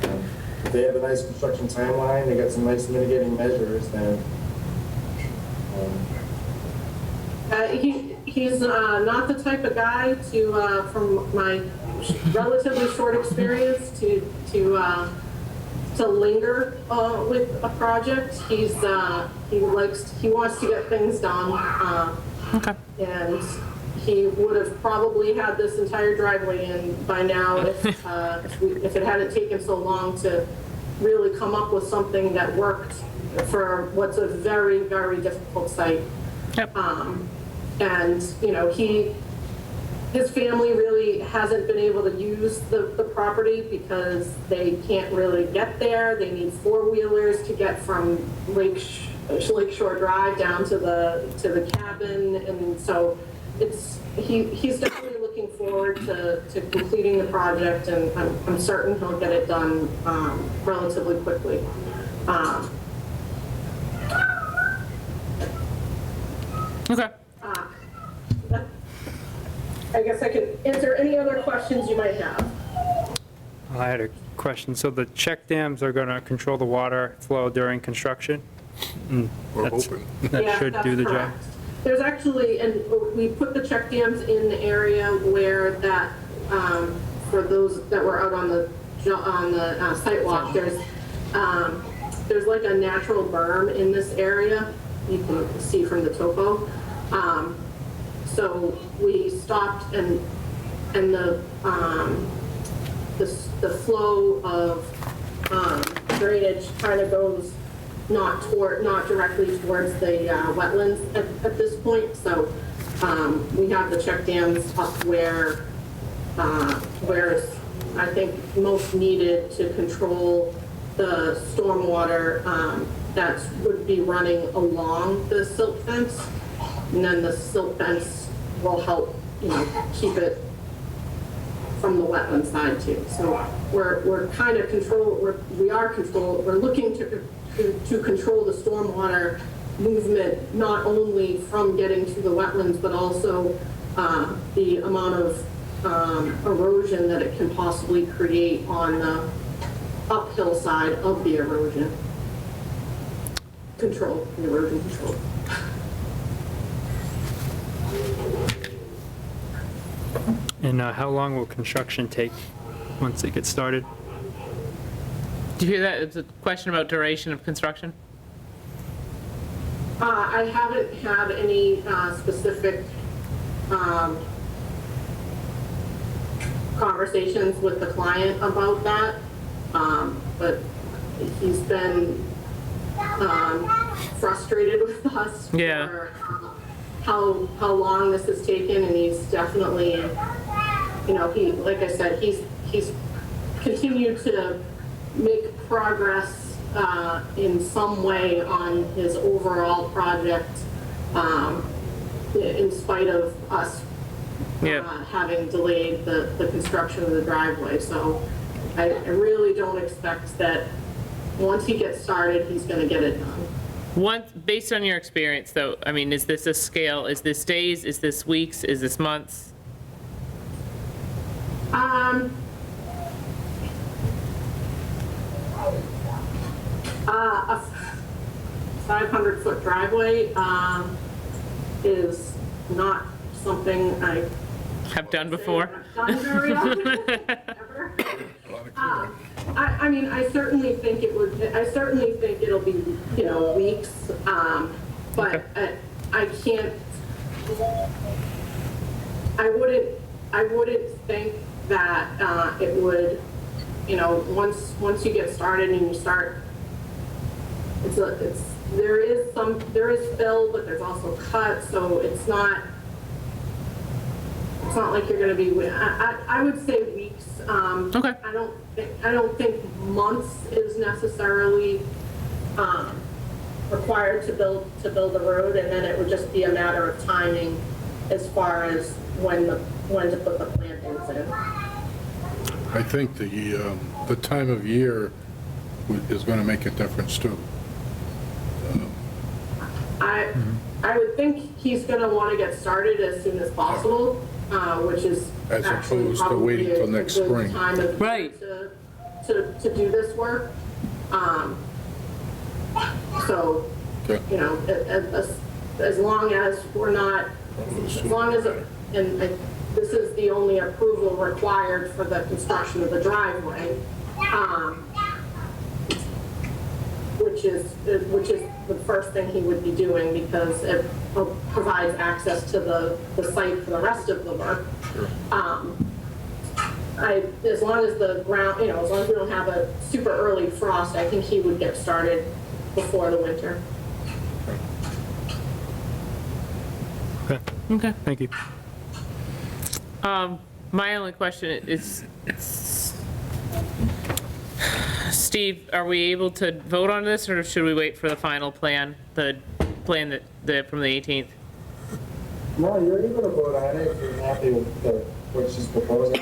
if they have a nice construction timeline, they got some nice mitigating measures, then He's not the type of guy to, from my relatively short experience, to linger with a project. He wants to get things done. Okay. And he would have probably had this entire driveway in by now if it hadn't taken so long to really come up with something that worked for what's a very, very difficult site. Yep. And, his family really hasn't been able to use the property because they can't really get there. They need four-wheelers to get from Lakeshore Drive down to the cabin. And so he's definitely looking forward to completing the project, and I'm certain he'll get it done relatively quickly. Okay. I guess I can answer any other questions you might have. I had a question. So the check dams are going to control the water flow during construction? We're That's- hoping. That Yeah, should that's do the job? correct. There's actually, and we put the check dams in the area where that, for those that were out on the sidewalk, there's like a natural berm in this area. You can see from the topo. So we stopped, and the flow of drainage kind of goes not directly towards the wetlands at this point. So we have the check dams up where it's, I think, most needed to control the stormwater that would be running along the silt fence. And then the silt fence will help, keep it from the wetland side too. So we're kind of we're looking to control the stormwater movement, not only from getting to the wetlands, but also the amount of erosion that it can possibly create on the uphill side of the erosion control, the erosion control. And how long will construction take once it gets started? Do you hear that? It's a question about duration of construction? I haven't had any specific conversations with the client about that, but he's been frustrated with us Yeah. for how long this has taken, and he's definitely, he, like I said, he's continued to make progress in some way on his overall project, in spite of us Yeah. having delayed the construction of the driveway. So I really don't expect that once he gets started, he's going to get it done. Based on your experience, though, I mean, is this a scale? Is this days? Is this weeks? Is this months? A 500-foot driveway is not something I Have done before? I've done very often, ever. I mean, I certainly think it'll be, weeks, but I can't, I wouldn't think that it would, once you get started and you start, there is fill, but there's also cut, so it's not like you're gonna be, I would say weeks. Okay. I don't think months is necessarily required to build the road, and then it would just be a matter of timing as far as when to put the plantings in. I think the time of year is going to make a difference too. I would think he's gonna wanna get started as soon as possible, which is As actually opposed to probably waiting till next a good spring. time of Right. year to do this work. So, Okay. as long as we're not, as long as, this is the only approval required for the construction of the driveway, which is the first thing he would be doing, because it provides access to the site for the rest of the work. As long as the ground, as long as we don't have a super early frost, I think he would get started before the winter. Okay. Thank you. My only question is, Steve, are we able to vote on this, or should we wait for the final plan, the plan from the 18th? No, you're able to vote on it if you're happy with what she's proposing.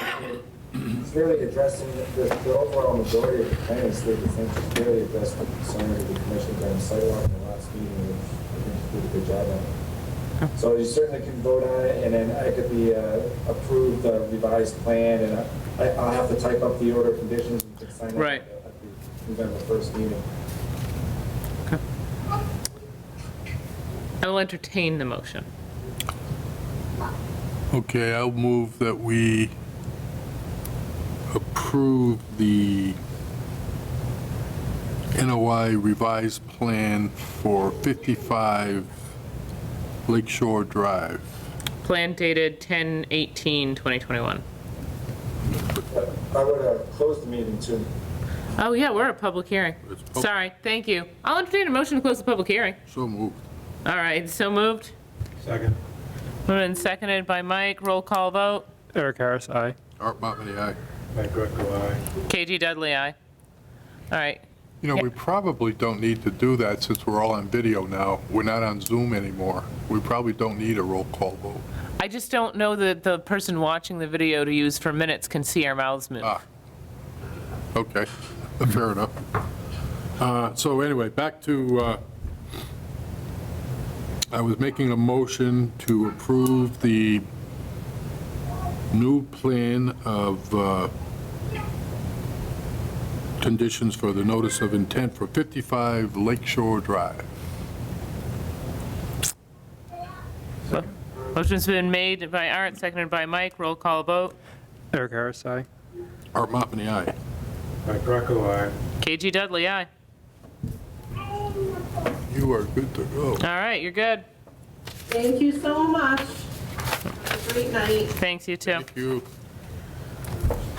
It's really addressing the overall majority of the planning state. It's really addressed the concern of the commission during the sidewalk in the last meeting, which I think you did a good job on. So you certainly can vote on it, and then I could be approved the revised plan, and I'll have to type up the order of conditions and can sign it Right. at the November 1st meeting. I will entertain the motion. Okay, I'll move that we approve the NOI revised plan for 55 Lakeshore Drive. Plan dated 10/18/2021. I would close the meeting too. Oh, yeah, we're at public hearing. It's pub- Sorry, thank you. I'll entertain a motion to close the public hearing. So moved. All right, so moved. Second. Moved and seconded by Mike. Roll call vote. Eric Harris, aye. Art Bottomley, aye. Mike Greco, aye. KG Dudley, aye. All right. We probably don't need to do that since we're all on video now. We're not on Zoom anymore. We probably don't need a roll call vote. I just don't know that the person watching the video to use for minutes can see our mouths move. Okay, fair enough. So anyway, back to, I was making a motion to approve the new plan of conditions for the notice of intent for 55 Lakeshore Drive. Motion's been made by Art, seconded by Mike. Roll call vote. Eric Harris, aye. Art Mopney, aye. Mike Greco, aye. KG Dudley, aye. You are good to go. All right, you're good. Thank you so much. Have a great night. Thanks, you too. Thank you.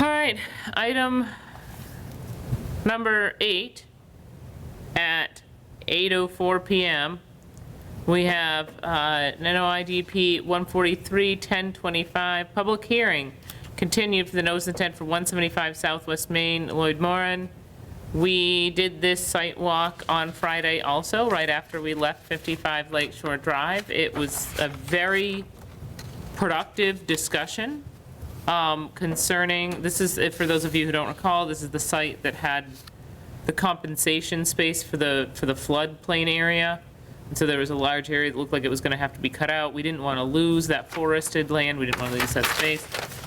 All right, item number 8 at 8:04 PM. We have an NOIDP 143-1025, public hearing, continued for the notice of intent for 175 Southwest Main, Lloyd Moran. We did this site walk on Friday also, right after we left 55 Lakeshore Drive. It was a very productive discussion concerning, this is, for those of you who don't recall, this is the site that had the compensation space for the floodplain area. And so there was a large area that looked like it was going to have to be cut out. We didn't want to lose that forested land. We didn't want to lose that space.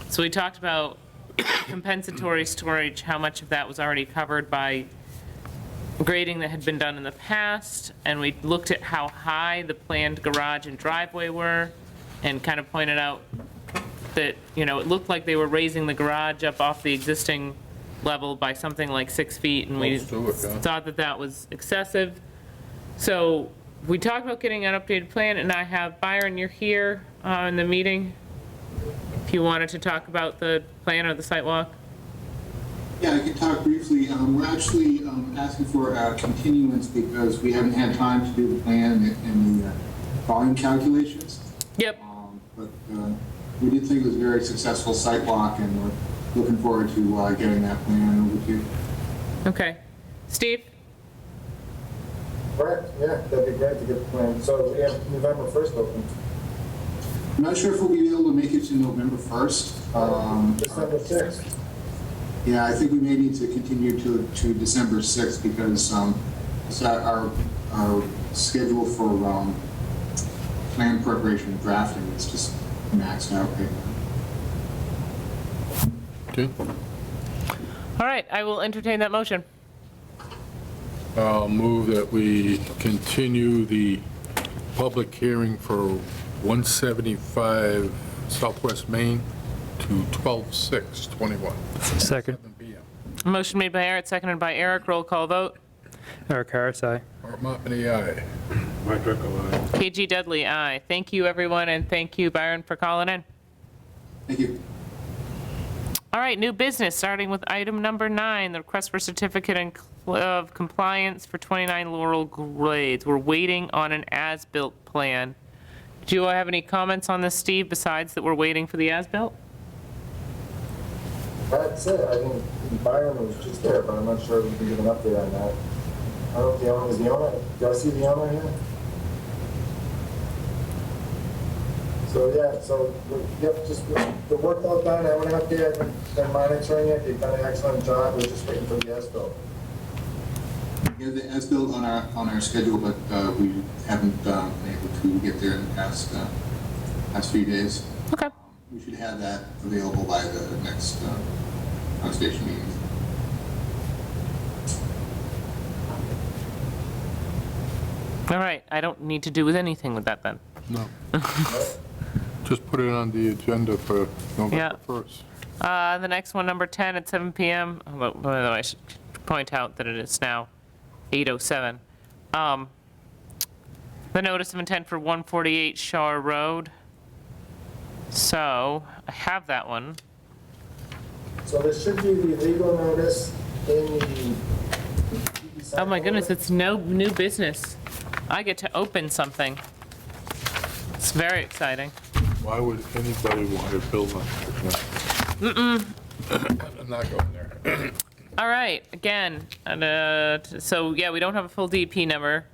So we talked about compensatory storage, how much of that was already covered by grading that had been done in the past. And we looked at how high the planned garage and driveway were and kind of pointed out that, you know, it looked like they were raising the garage up off the existing level by something like 6 feet. And we Close to it, yeah. thought that that was excessive. So we talked about getting an updated plan, and I have Byron, you're here in the meeting, if you wanted to talk about the plan or the site walk. Yeah, I can talk briefly. We're actually asking for a continuance because we haven't had time to do the plan and the volume calculations. Yep. But we did think it was a very successful site walk, and we're looking forward to getting that plan over to you. Okay. Steve? Correct, yeah, that'd be great to get the plan. So we have November 1st open. I'm not sure if we'll be able to make it to November 1st. December 6th. Yeah, I think we may need to continue to December 6th because it's our schedule for plan preparation and drafting is just maxed out right now. Okay. All right, I will entertain that motion. I'll move that we continue the public hearing for 175 Southwest Main to 12/6/21. Second. 7 p.m. Motion made by Eric, seconded by Eric. Roll call vote. Eric Harris, aye. Art Mopney, aye. Mike Greco, aye. KG Dudley, aye. Thank you, everyone, and thank you, Byron, for calling in. Thank you. All right, new business, starting with item number 9, the request for certificate of compliance for 29 Laurel Glades. We're waiting on an as-built plan. Do you have any comments on this, Steve, besides that we're waiting for the as-built? That's it. I think Byron was just there, but I'm not sure if we can give an update on that. I don't know if the owner, is the owner, do I see the owner here? So, yeah, so, yep, just the work all done, I went out there, I've been monitoring it, they've done an excellent job, we're just waiting for the as-built. We have the as-built on our schedule, but we haven't been able to get there in the past few days. Okay. We should have that available by the next station meeting. All right, I don't need to do with anything with that then. No. Just put it on the agenda for November Yeah. 1st. The next one, number 10 at 7 PM. By the way, I should point out that it is now 8:07. The notice of intent for 148 Shore Road. So I have that one. So there should be the legal notice in the. Oh my goodness, it's no new business. I get to open something. It's very exciting. Why would anybody want to build on it? I'm not going there. All right, again, so yeah, we don't have a full DP number.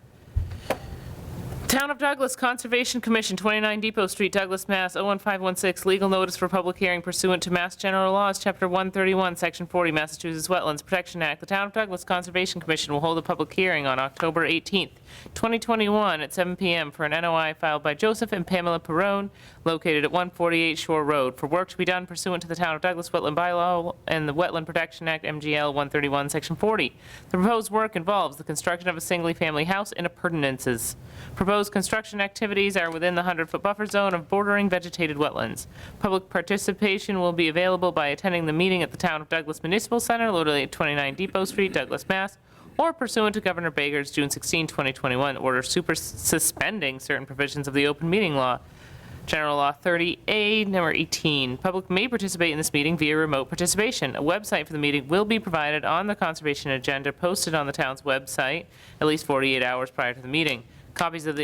Town of Douglas Conservation Commission, 29 Depot Street, Douglas, Mass. 01516, legal notice for public hearing pursuant to Mass General Laws, Chapter 131, Section 40, Massachusetts Wetlands Protection Act. The Town of Douglas Conservation Commission will hold a public hearing on October 18th, 2021 at 7 PM for an NOI filed by Joseph and Pamela Perrone, located at 148 Shore Road, for work to be done pursuant to the Town of Douglas Wetland Bylaw and the Wetland Protection Act, MGL 131, Section 40. The proposed work involves the construction of a single-family house and appurtenances. Proposed proposed construction activities are within the 100-foot buffer zone of bordering vegetated wetlands. Public participation will be available by attending the meeting at the Town of Douglas Municipal Center, located at 29 Depot Street, Douglas, Mass., or pursuant to Governor Baker's June 16, 2021 order suspending certain provisions of the open meeting law. General Law 30A, number 18. Public may participate in this meeting via remote participation. A website for the meeting will be provided on the conservation agenda posted on the town's website at least 48 hours prior to the meeting. Copies of the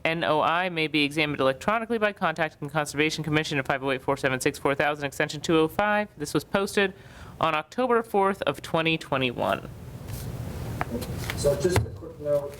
NOI may be examined electronically by contacting the Conservation Commission at 508-476-4000, extension 205. This was posted on October 4th of 2021. So just a quick note,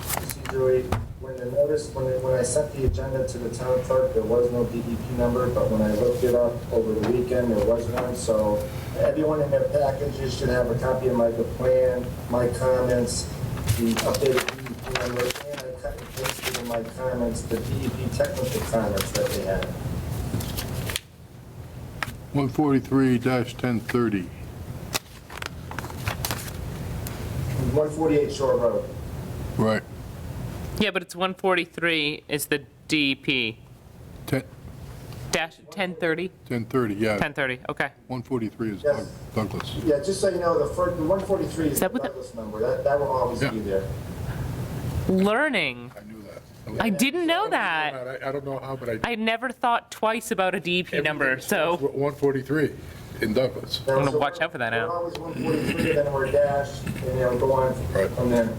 procedurally, when I sent the agenda to the town clerk, there was no DEP number, but when I looked it up over the weekend, there was one. So everyone in their packages should have a copy of the plan, my comments, the updated DEP number, and I cut and pasted in my comments the DEP technical comments that they had. 143-1030. 148 Shore Road. Right. Yeah, but it's 143 is the DEP. 10 Dash 1030? 1030, yeah. 1030, okay. 143 is Yes. Douglas. Yeah, just so you know, the 143 is that the what the- Douglas number. That will always Yeah. be there. Learning. I knew that. I didn't know that. I don't know how, but I never thought twice about a DEP number, so 143 in Douglas. I'm gonna watch out for that now. We're always 143, then we're dashed, and then go on Right. from there.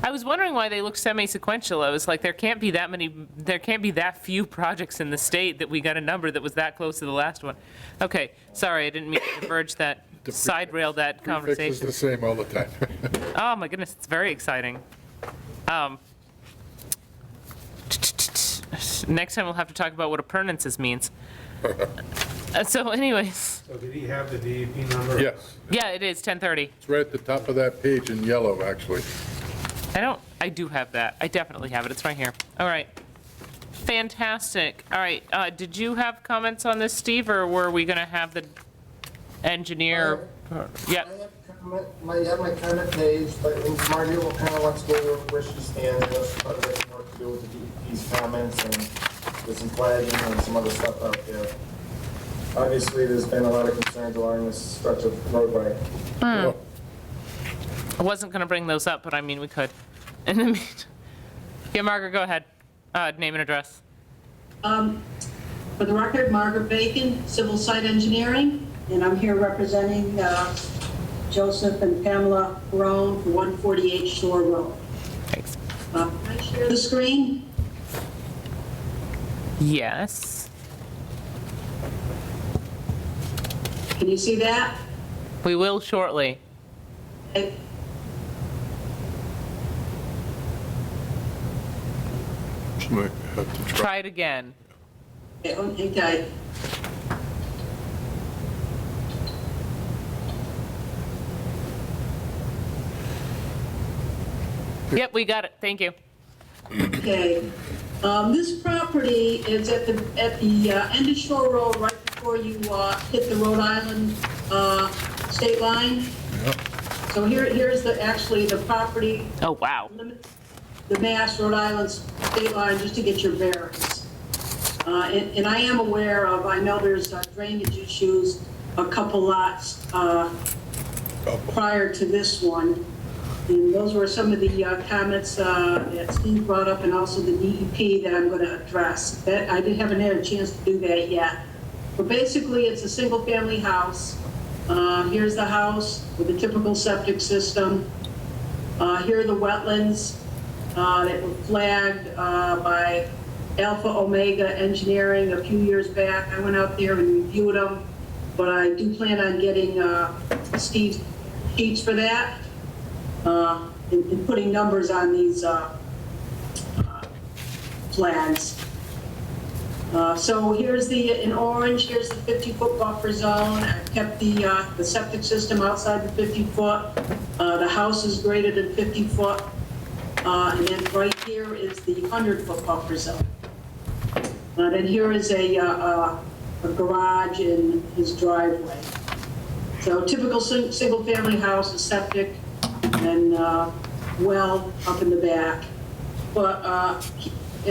I was wondering why they look semi-sequential. I was like, there can't be that few projects in the state that we got a number that was that close to the last one. Okay, sorry, I didn't mean to diverge that, side rail that Prefix is conversation. the same all the time. Oh my goodness, it's very exciting. Next time we'll have to talk about what appurtenances means. So anyways, So did he have the DEP number? Yes, yeah, it is 10:30. it's right at the top of that page in yellow, actually. I do have that. I definitely have it. It's right here. All right. Fantastic. All right. Did you have comments on this, Steve, or were we going to have the engineer? Yeah. I have my comment page, but Margie will kind of want to go over where she stands, and there's quite a bit more to do with the DEP's comments, and there's some flagging and some other stuff out there. Obviously, there's been a lot of concerns along this stretch of roadway. Oh, I wasn't going to bring those up, but I mean, we could. In the meantime. Yeah, Margaret, go ahead. Name and address. For the record, Margaret Bacon, Civil Site Engineering, and I'm here representing Joseph and Pamela Roan for 148 Shore Road. Thanks. Can I share the screen? Yes. Can you see that? We will shortly. Okay. she might have to try. Try it again. Okay. Yep, we got it. Thank you. Okay. This property is at the end of Shore Road, right before you hit the Rhode Island state line. So here's actually the property, Oh, wow. the Mass Rhode Island state line, just to get your bearings. And I am aware of, I know there's drainage issues, a couple lots prior to this one. And those were some of the comments that Steve brought up, and also the DEP that I'm going to address. That I didn't haven't had a chance to do that yet. But basically, it's a single-family house. Here's the house with a typical septic system. Here are the wetlands that were flagged by Alpha Omega Engineering a few years back. I went out there and reviewed them, but I do plan on getting Steve's sheets for that. And putting numbers on these flags. So here's in orange, here's the 50-foot buffer zone. I've kept the septic system outside the 50-foot. The house is greater than 50 foot. And then right here is the 100-foot buffer zone. And here is a garage in his driveway. So typical single-family house, a septic, and well up in the back. But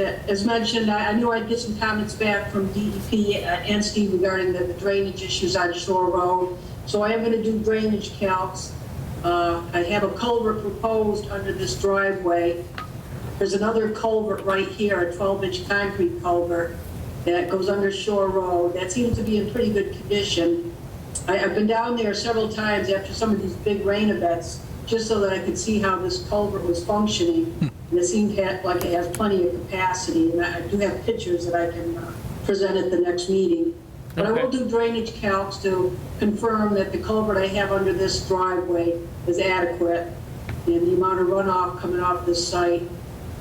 as mentioned, I knew I'd get some comments back from DEP and Steve regarding the drainage issues on Shore Road. So I am going to do drainage calcs. I have a culvert proposed under this driveway. There's another culvert right here, a 12-inch concrete culvert that goes under Shore Road. That seems to be in pretty good condition. I've been down there several times after some of these big rain events, just so that I could see how this culvert was functioning. And it seemed like it has plenty of capacity. And I do have pictures that I can present at the next meeting. But Okay. I will do drainage calcs to confirm that the culvert I have under this driveway is adequate. And the amount of runoff coming off this site,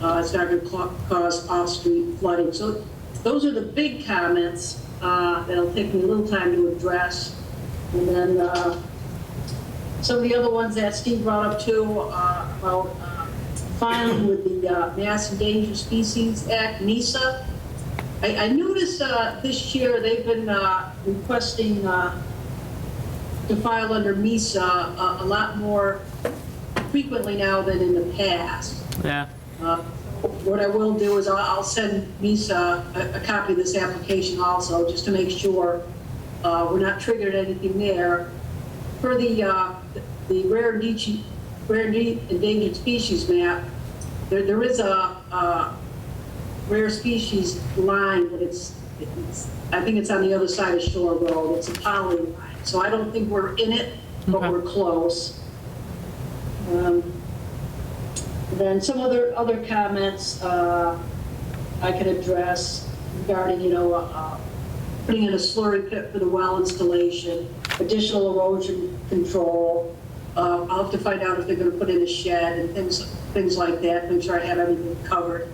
it's not going to cause off-street flooding. So those are the big comments that'll take me a little time to address. And then some of the other ones that Steve brought up too, about filing with the Mass Endangered Species Act, NISA. I noticed this year they've been requesting to file under NISA a lot more frequently now than in the past. Yeah. What I will do is I'll send NISA a copy of this application also, just to make sure we're not triggered anything there. For the rare endangered species map, there is a rare species line, but I think it's on the other side of Shore Road. It's a poly line, so I don't think we're in it, but we're close. Then some other comments I can address regarding, putting in a slurry pit for the well installation, additional erosion control. I'll have to find out if they're going to put in a shed and things like that, make sure I have everything covered.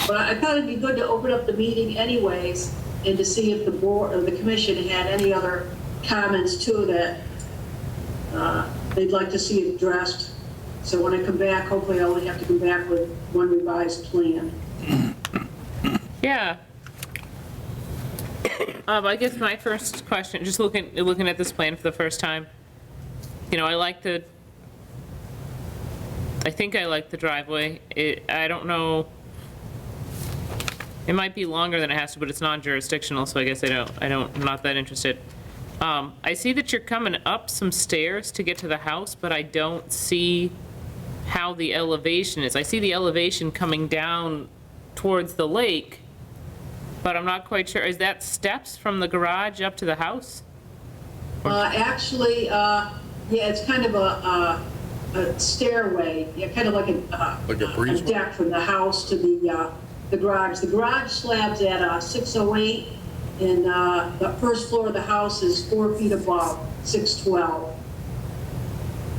But I thought it'd be good to open up the meeting anyways and to see if the board or the commission had any other comments too that they'd like to see addressed. So when I come back, hopefully I only have to come back with one revised plan. Yeah. I guess my first question, just looking at this plan for the first time, I think I like the driveway. I don't know. It might be longer than it has to, but it's non-jurisdictional, so I guess I'm not that interested. I see that you're coming up some stairs to get to the house, but I don't see how the elevation is. I see the elevation coming down towards the lake, but I'm not quite sure. Is that steps from the garage up to the house? Actually, yeah, it's kind of a stairway, yeah, kind of like a breezeway. deck from the house to the garage. The garage slab's at 608, and the first floor of the house is 4 feet above, 612.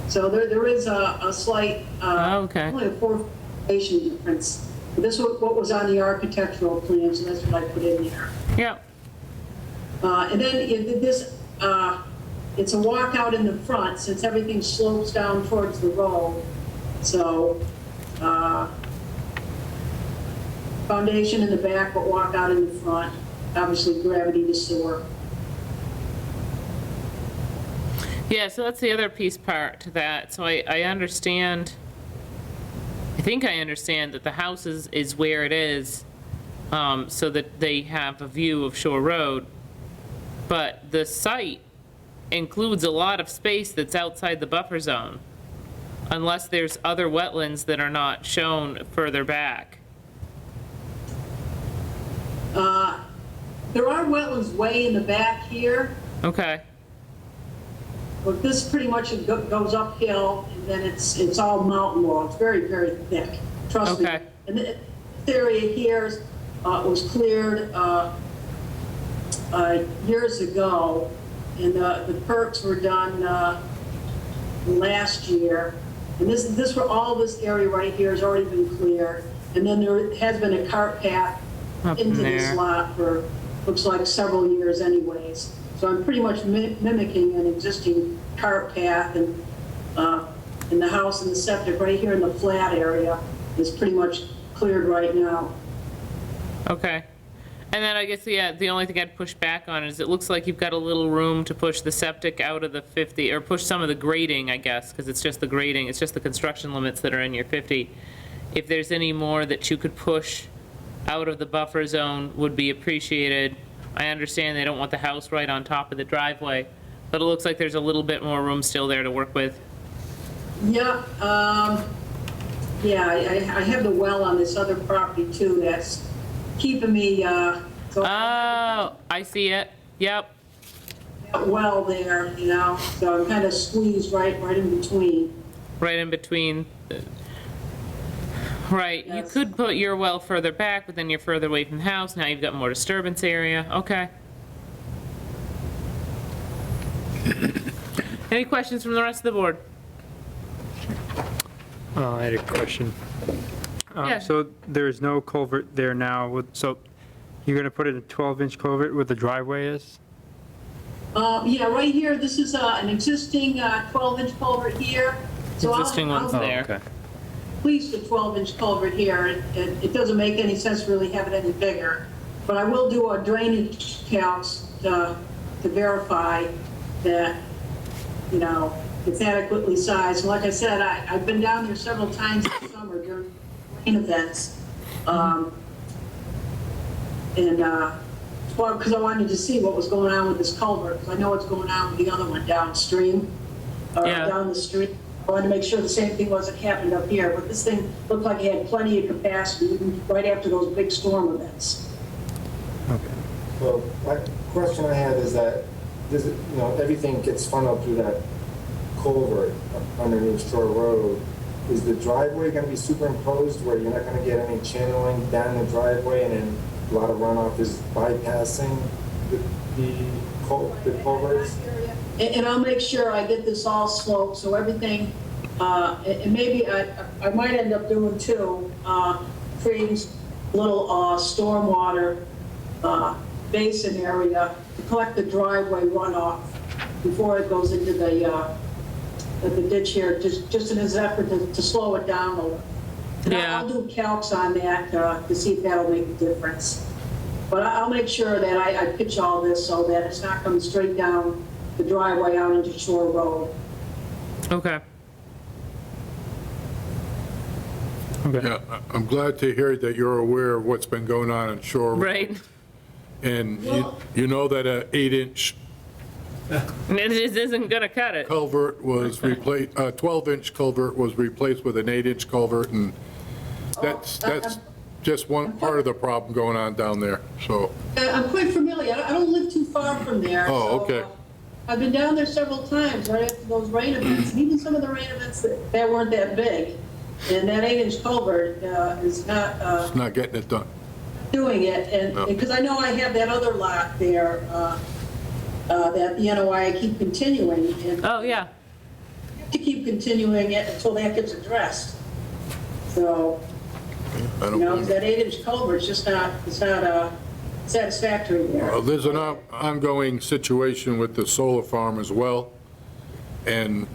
So there is a slight, Okay. only a 4 elevation difference. But this was what was on the architectural plan, so that's what I put in there. Yeah. And then it's a walkout in the front since everything slopes down towards the road. So foundation in the back, but walkout in the front. Obviously gravity to sewer. Yeah, so that's the other part to that. So I understand, I think I understand that the house is where it is, so that they have a view of Shore Road. But the site includes a lot of space that's outside the buffer zone, unless there's other wetlands that are not shown further back. There are wetlands way in the back here, Okay, but this pretty much goes uphill, and then it's all mountain wall. It's very, very thick, trust me. Okay. And this area here was cleared years ago, and the perks were done last year. And all this area right here has already been cleared. And then there has been a cart path Up into in this there. lot for, looks like several years anyways. So I'm pretty much mimicking an existing cart path, and the house and the septic right here in the flat area is pretty much cleared right now. okay. And then I guess, yeah, the only thing I'd push back on is it looks like you've got a little room to push the septic out of the 50, or push some of the grading, I guess, because it's just the grading, it's just the construction limits that are in your 50, if there's any more that you could push out of the buffer zone would be appreciated. I understand they don't want the house right on top of the driveway, but it looks like there's a little bit more room still there to work with. Yeah, I have the well on this other property too, that's keeping me, so Oh, I see it. Yep. well there, you know, so I'm kind of squeezed right in between. Right in between. Right, you Yes. could put your well further back, but then you're further away from the house, now you've got more disturbance area, okay. Any questions from the rest of the board? I had a question. Yeah. So there's no culvert there now, so you're going to put in a 12-inch culvert where the driveway is? Yeah, right here, this is an existing 12-inch culvert here. So Existing one's I'll there. Okay. Please the 12-inch culvert here. It doesn't make any sense to really have it any bigger. But I will do a drainage calcs to verify that, you know, it's adequately sized. And like I said, I've been down there several times this summer during rain events. Because I wanted to see what was going on with this culvert, because I know what's going on with the other one downstream, Yeah. down the street. I wanted to make sure the same thing wasn't happening up here, but this thing looked like it had plenty of capacity even right after those big storm events. So my question I have is that, does it, you know, everything gets funneled through that culvert underneath Shore Road. Is the driveway going to be superimposed where you're not going to get any channeling down the driveway and then a lot of runoff is bypassing the culverts? And I'll make sure I get this all sloped, so everything, and maybe I might end up doing too, creating a little stormwater basin area to collect the driveway runoff before it goes into the ditch here, just in an effort to slow it down a little. And Yeah. I'll do calcs on that to see if that'll make a difference. But I'll make sure that I pitch all this so that it's not coming straight down the driveway out into Shore Road. Okay. Yeah, I'm glad to hear that you're aware of what's been going on in Shore. Right. And you know that an 8-inch It just isn't gonna cut it. culvert was replaced, a 12-inch culvert was replaced with an 8-inch culvert, and that's just one part of the problem going on down there, so. I'm quite familiar. I don't live too far from there. Oh, so, okay. I've been down there several times right after those rain events, and even some of the rain events that weren't that big. And that 8-inch culvert is not It's not getting it done. doing it. And No. because I know I have that other lot there, that the NOI keep continuing. And Oh, yeah. to keep continuing it until that gets addressed. So, I you don't know, blame you. that 8-inch culvert's just not, it's not satisfactory there. There's an ongoing situation with the solar farm as well, and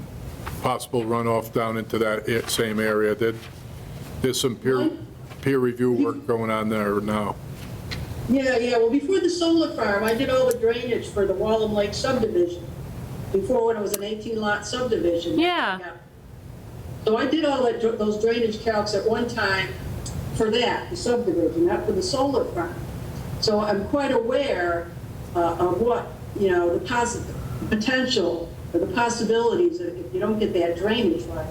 possible runoff down into that same area. There's some peer review work going on there now. Yeah, well, before the solar farm, I did all the drainage for the Wallem Lake subdivision, before when it was an 18-lot subdivision. Yeah. So I did all those drainage calcs at one time for that, the subdivision, not for the solar farm. So I'm quite aware of what, you know, the potential or the possibilities if you don't get that drainage right.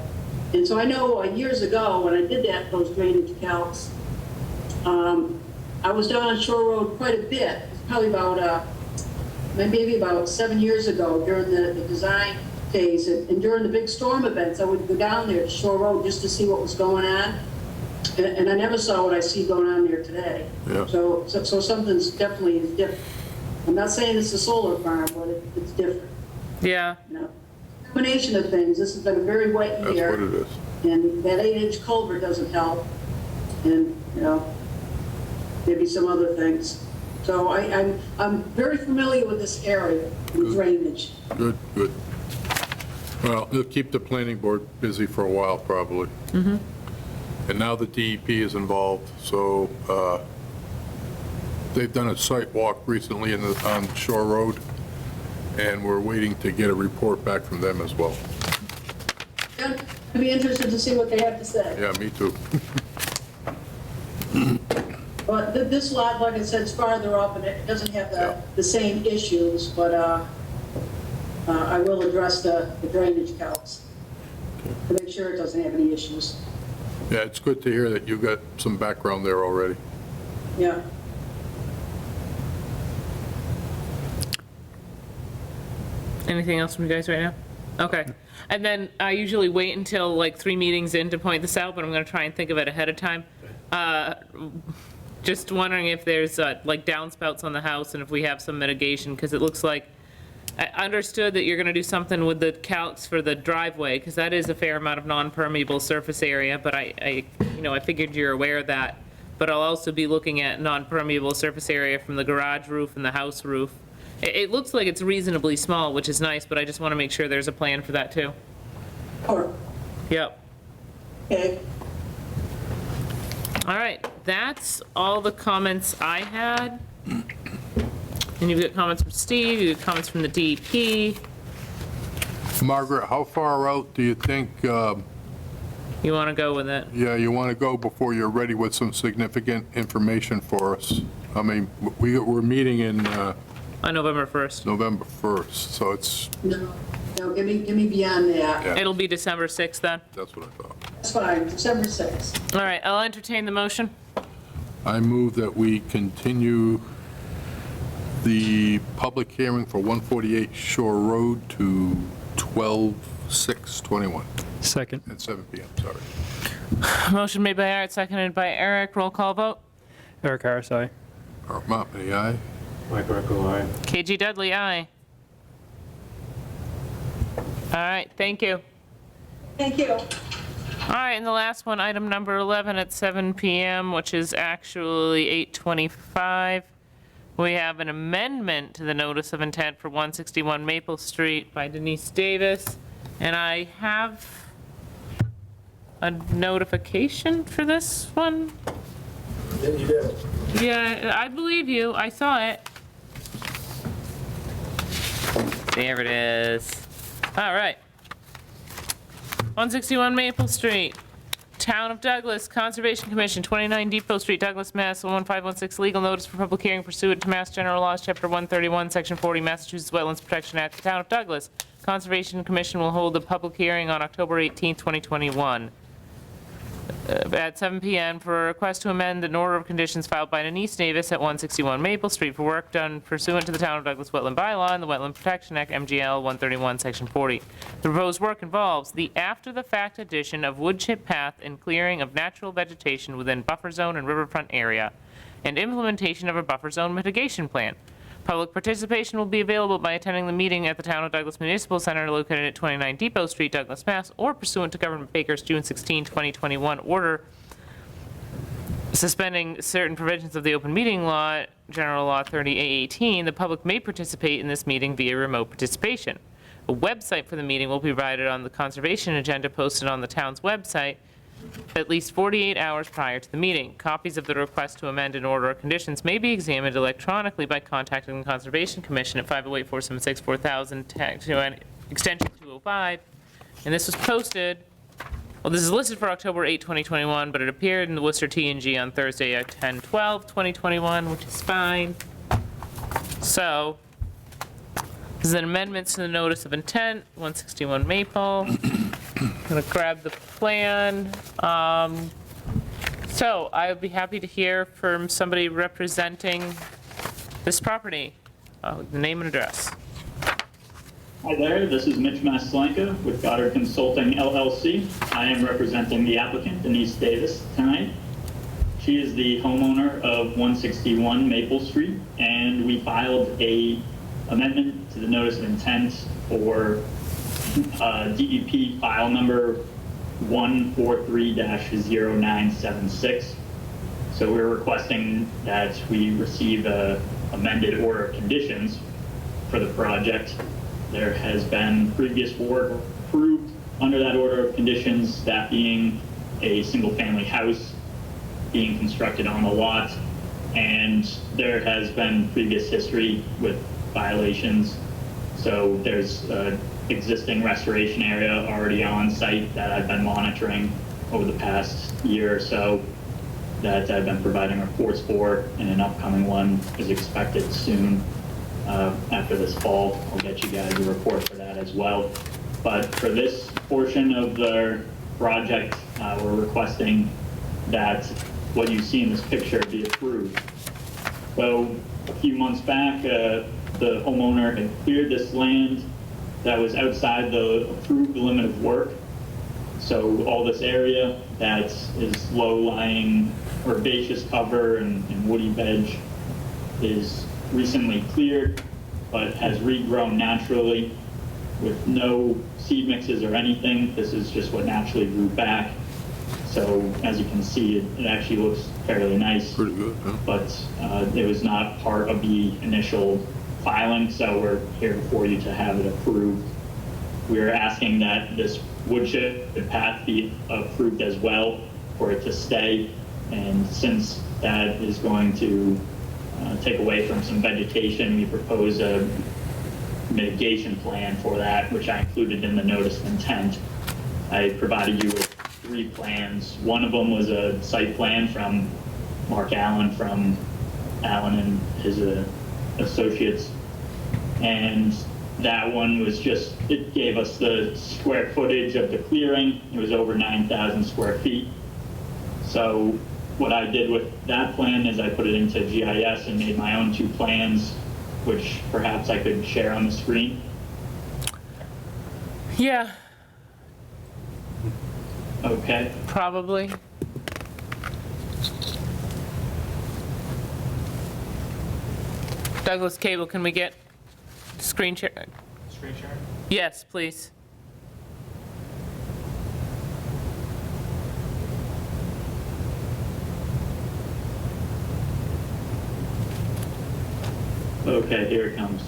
And so I know years ago when I did those drainage calcs, I was down on Shore Road quite a bit. It's probably about, maybe about 7 years ago during the design phase. And during the big storm events, I would go down there to Shore Road just to see what was going on. And I never saw what I see going on there today. Yeah. So something's definitely is different. I'm not saying it's a solar farm, but it's different. Yeah. You know, combination of things. This has been a very wet That's year. what it is. And that 8-inch culvert doesn't help. And, you know, maybe some other things. So I'm very familiar with this area, with drainage. Good. Well, it'll keep the planning board busy for a while, probably. And now the DEP is involved, so they've done a site walk recently on Shore Road, and we're waiting to get a report back from them as well. I'd be interested to see what they have to say. Yeah, me too. But this lot, like I said, is farther up and it doesn't have the same issues, but I will address the drainage calcs to make sure it doesn't have any issues. Yeah, it's good to hear that you got some background there already. Yeah. Anything else from you guys right now? Okay. And then I usually wait until like 3 meetings in to point this out, but I'm going to try and think of it ahead of time. Just wondering if there's like downspouts on the house and if we have some mitigation, because it looks like, I understood that you're going to do something with the calcs for the driveway, because that is a fair amount of non-permeable surface area, but I figured you're aware of that. But I'll also be looking at non-permeable surface area from the garage roof and the house roof. It looks like it's reasonably small, which is nice, but I just want to make sure there's a plan for that too. Or, Yep. okay. All right, that's all the comments I had. And you've got comments from Steve, you've got comments from the DEP. Margaret, how far out do you think, You want to go with it? you want to go before you're ready with some significant information for us? I mean, we're meeting in On November 1st. November 1st, so it's, No, give me beyond that. Yeah. It'll be December 6th then? that's what I thought. That's fine, December 6th. All right, I'll entertain the motion. I move that we continue the public hearing for 148 Shore Road to 12/6/21 Second. at 7 PM, sorry. Motion made by Art, seconded by Eric. Roll call vote. Eric Harris, aye. Art Montmany, aye. Mike Greco, aye. KG Dudley, aye. All right, thank you. Thank you. All right, and the last one, item number 11 at 7 PM, which is actually 8:25. We have an amendment to the notice of intent for 161 Maple Street by Denise Davis. And I have a notification for this one. Yeah, you did. Yeah, I believe you. I saw it. There it is. All right. 161 Maple Street, Town of Douglas, Conservation Commission, 29 Depot Street, Douglas, Mass. 11516, legal notice for public hearing pursuant to Mass General Laws, Chapter 131, Section 40, Massachusetts Wetlands Protection Act, the Town of Douglas. Conservation Commission will hold a public hearing on October 18, 2021. At 7 PM for a request to amend an order of conditions filed by Denise Davis at 161 Maple Street for work done pursuant to the Town of Douglas Wetland Bylaw and the Wetland Protection Act, MGL 131, Section 40. The proposed work involves the after-the-fact addition of wood chip path and clearing of natural vegetation within buffer zone and riverfront area, and implementation of a buffer zone mitigation plan. Public participation will be available by attending the meeting at the Town of Douglas Municipal Center located at 29 Depot Street, Douglas, Mass., or pursuant to Government Baker's June 16, 2021 order suspending certain provisions of the open meeting law, General Law 30A18. The public may participate in this meeting via remote participation. A website for the meeting will be provided on the conservation agenda posted on the town's website at least 48 hours prior to the meeting. Copies of the request to amend an order of conditions may be examined electronically by contacting the Conservation Commission at 508-476-4000, extension 205. And this was posted, well, this is listed for October 8, 2021, but it appeared in the Worcester T&G on Thursday at 10/12/2021, which is fine. So, this is an amendment to the notice of intent, 161 Maple. I'm gonna grab the plan. So I would be happy to hear from somebody representing this property. The name and address. Hi there, this is Mitch Maslanka with Goddard Consulting LLC. I am representing the applicant, Denise Davis, tonight. She is the homeowner of 161 Maple Street, and we filed a amendment to the notice of intent for DEP file number 143-0976. So we're requesting that we receive a amended order of conditions for the project. There has been previous work approved under that order of conditions, that being a single-family house being constructed on the lot, and there has been previous history with violations. So there's existing restoration area already on site that I've been monitoring over the past year or so. that I've been providing reports for, and an upcoming one is expected soon after this fall. I'll get you guys a report for that as well. But for this portion of the project, we're requesting that what you see in this picture be approved. So a few months back, the homeowner had cleared this land that was outside the approved limit of work. So all this area that is low-lying herbaceous cover and woody veg is recently cleared, but has regrown naturally with no seed mixes or anything. This is just what naturally grew back. So as you can see, it actually looks fairly nice. Pretty good, huh? But it was not part of the initial filing, so we're here for you to have it approved. We're asking that this woodshed path be approved as well for it to stay. And since that is going to take away from some vegetation, we propose a mitigation plan for that, which I included in the notice of intent. I provided you with 3 plans. One of them was a site plan from Mark Allen from Allen and his associates. And that one was just, it gave us the square footage of the clearing. It was over 9,000 square feet. So what I did with that plan is I put it into GIS and made my own 2 plans, which perhaps I could share on the screen. Yeah, Okay. probably. Douglas Cable, can we get screen share? Screen share? Yes, please. Okay, here it comes.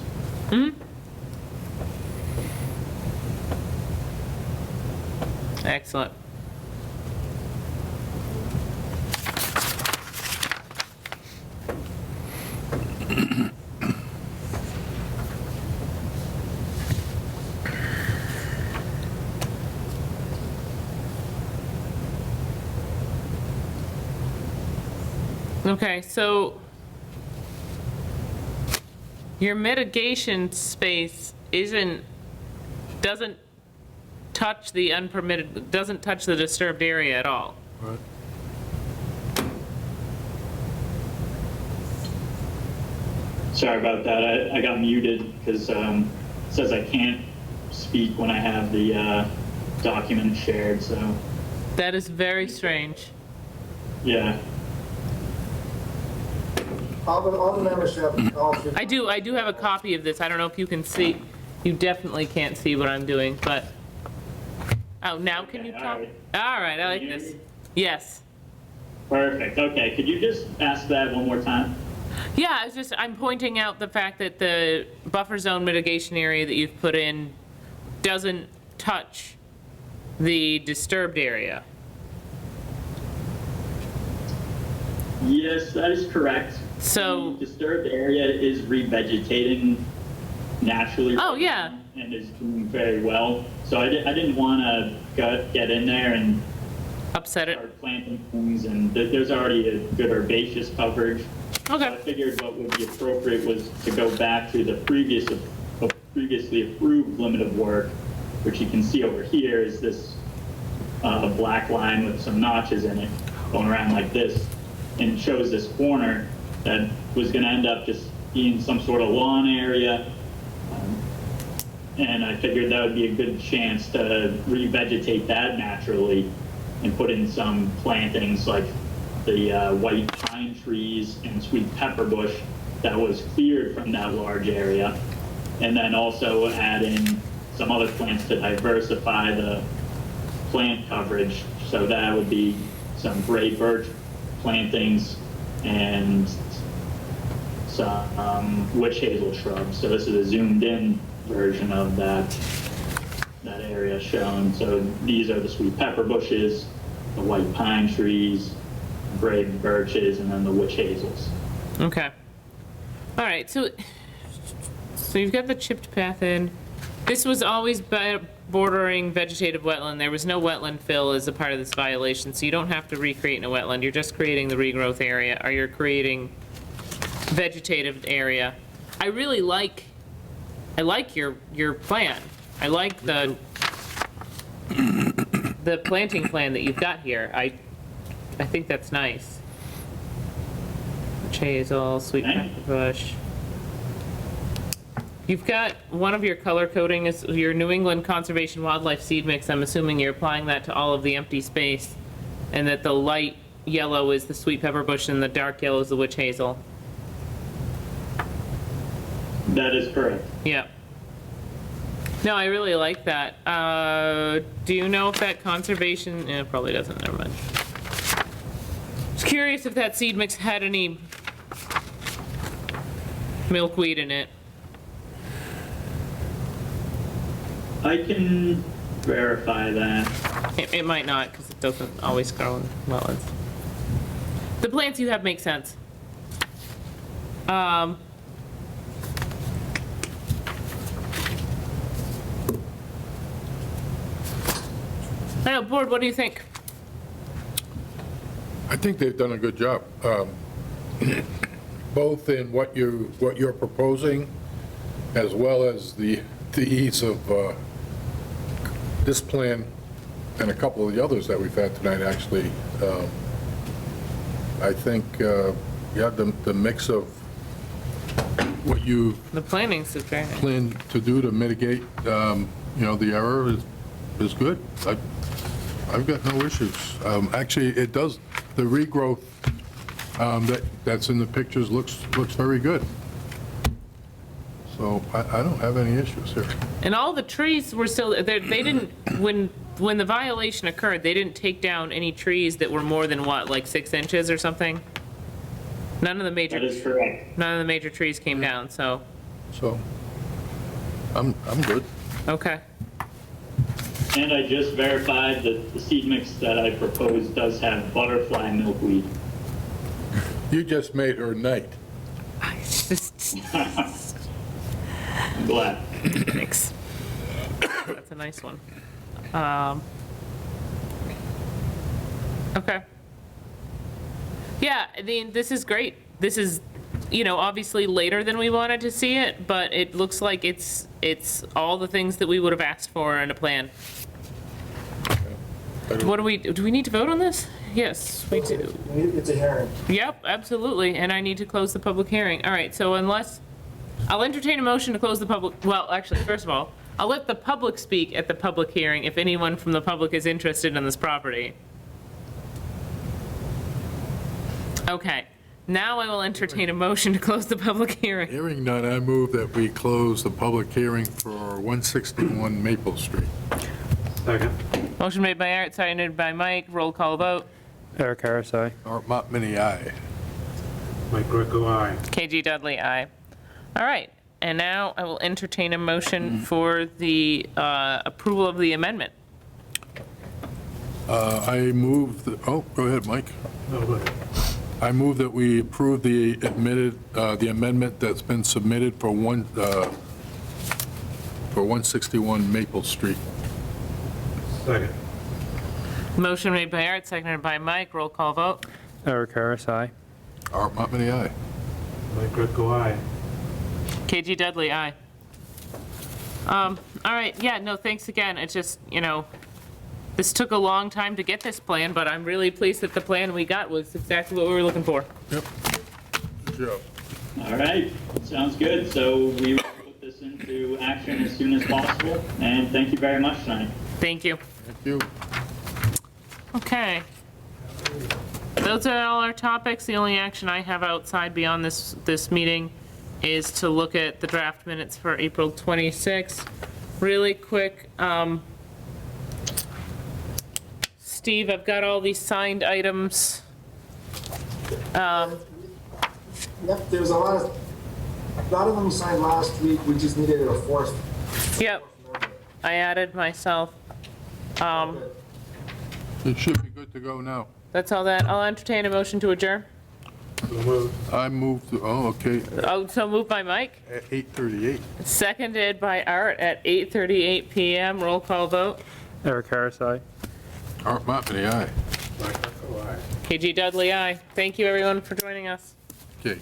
Excellent. Okay, so your mitigation space doesn't touch the unpermitted, doesn't touch the disturbed area at all. Right. Sorry about that. I got muted because it says I can't speak when I have the document shared, so That is very strange. yeah. All the members have, all 3. I do have a copy of this. I don't know if you can see. You definitely can't see what I'm doing, but, oh, now can you Okay, talk? all right. All right, I like Can you this. hear me? Yes. Perfect. Okay, could you just ask that one more time? Yeah, I'm pointing out the fact that the buffer zone mitigation area that you've put in doesn't touch the disturbed area. Yes, that is correct. So- The disturbed area is revegetating naturally. Oh, right yeah. now And is doing very well. So I didn't want to get in there and Upset it. start planting things, and there's already a good herbaceous coverage. So I Okay. figured what would be appropriate was to go back to the previously approved limit of work, which you can see over here is this black line with some notches in it going around like this, and it shows this corner that was going to end up just being some sort of lawn area. And I figured that would be a good chance to revegetate that naturally and put in some plantings like the white pine trees and sweet pepper bush that was cleared from that large area. And then also add in some other plants to diversify the plant coverage. So that would be some gray birch plantings and some witch hazel shrubs. So this is a zoomed in version of that area shown. So these are the sweet pepper bushes, the white pine trees, gray birches, and then the witch hazels. Okay. All right, so you've got the chipped path in. This was always bordering vegetative wetland. There was no wetland fill as a part of this violation, so you don't have to recreate a wetland. You're just creating the regrowth area, or you're creating vegetative area. I really like your plan. I like the planting plan that you've got here. I think that's nice. Hazel, sweet pepper bush. You've got one of your color coding is your New England Conservation Wildlife seed mix. I'm assuming you're applying that to all of the empty space, and that the light yellow is the sweet pepper bush and the dark yellow is the witch hazel. That is correct. Yeah. No, I really like that. Do you know if that conservation, it probably doesn't, never mind. Just curious if that seed mix had any milkweed in it. I can verify that. It might not, because it doesn't always grow in wetlands. The plants you have make sense. Now, board, what do you think? I think they've done a good job, both in what you're proposing, as well as the ease of this plan and a couple of the others that we've had tonight, actually. I think, yeah, the mix of what you The planning's very nice. plan to do to mitigate, the error is good. I've got no issues. Actually, it does, the regrowth that's in the pictures looks very good. So I don't have any issues here. And all the trees were still, they didn't, when the violation occurred, they didn't take down any trees that were more than what, like 6 inches or something? None of the major. That is correct. None of the major trees came down, so, So I'm good. okay. And I just verified that the seed mix that I proposed does have butterfly milkweed. You just made her night. I just, I'm glad. thanks. That's a nice one. Okay. Yeah, I mean, this is great. This is, obviously later than we wanted to see it, but it looks like it's all the things that we would have asked for in a plan. What do we need to vote on this? Yes, we do. It's a hearing. Yep, absolutely, and I need to close the public hearing. All right, so I'll entertain a motion to close the public, well, actually, first of all, I'll let the public speak at the public hearing if anyone from the public is interested in this property. Okay, now I will entertain a motion to close the public hearing. Hearing none, I move that we close the public hearing for 161 Maple Street. Second. Motion made by Art, seconded by Mike, roll call vote. Eric Harris, aye. Art Mott-Mini, aye. Mike Greco, aye. KG Dudley, aye. All right, and now I will entertain a motion for the approval of the amendment. I move, go ahead, Mike. No, go ahead. I move that we approve the amendment that's been submitted for 161 Maple Street. Second. Motion made by Art, seconded by Mike, roll call vote. Eric Harris, aye. Art Mott-Mini, aye. Mike Greco, aye. KG Dudley, aye. All right, yeah, no, thanks again. It's just, this took a long time to get this plan, but I'm really pleased that the plan we got was exactly what we were looking for. Yep. Good job. All right, sounds good. So we will put this into action as soon as possible. And thank you very much tonight. Thank you. Thank you. Okay. Those are all our topics. The only action I have outside beyond this meeting is to look at the draft minutes for April 26th. Really quick, Steve, I've got all these signed items. Yep, there's a lot of them signed last week, we just needed a fourth. Yep, I added myself. It should be good to go now. That's all that. I'll entertain a motion to adjourn. So moved. I moved, okay, Oh, so moved by Mike, at 8:38. seconded by Art at 8:38 PM. Roll call vote. Eric Harris, aye. Art Montverde, aye. Mike Buckle, aye. KG Dudley, aye. Thank you, everyone, for joining us. Okay.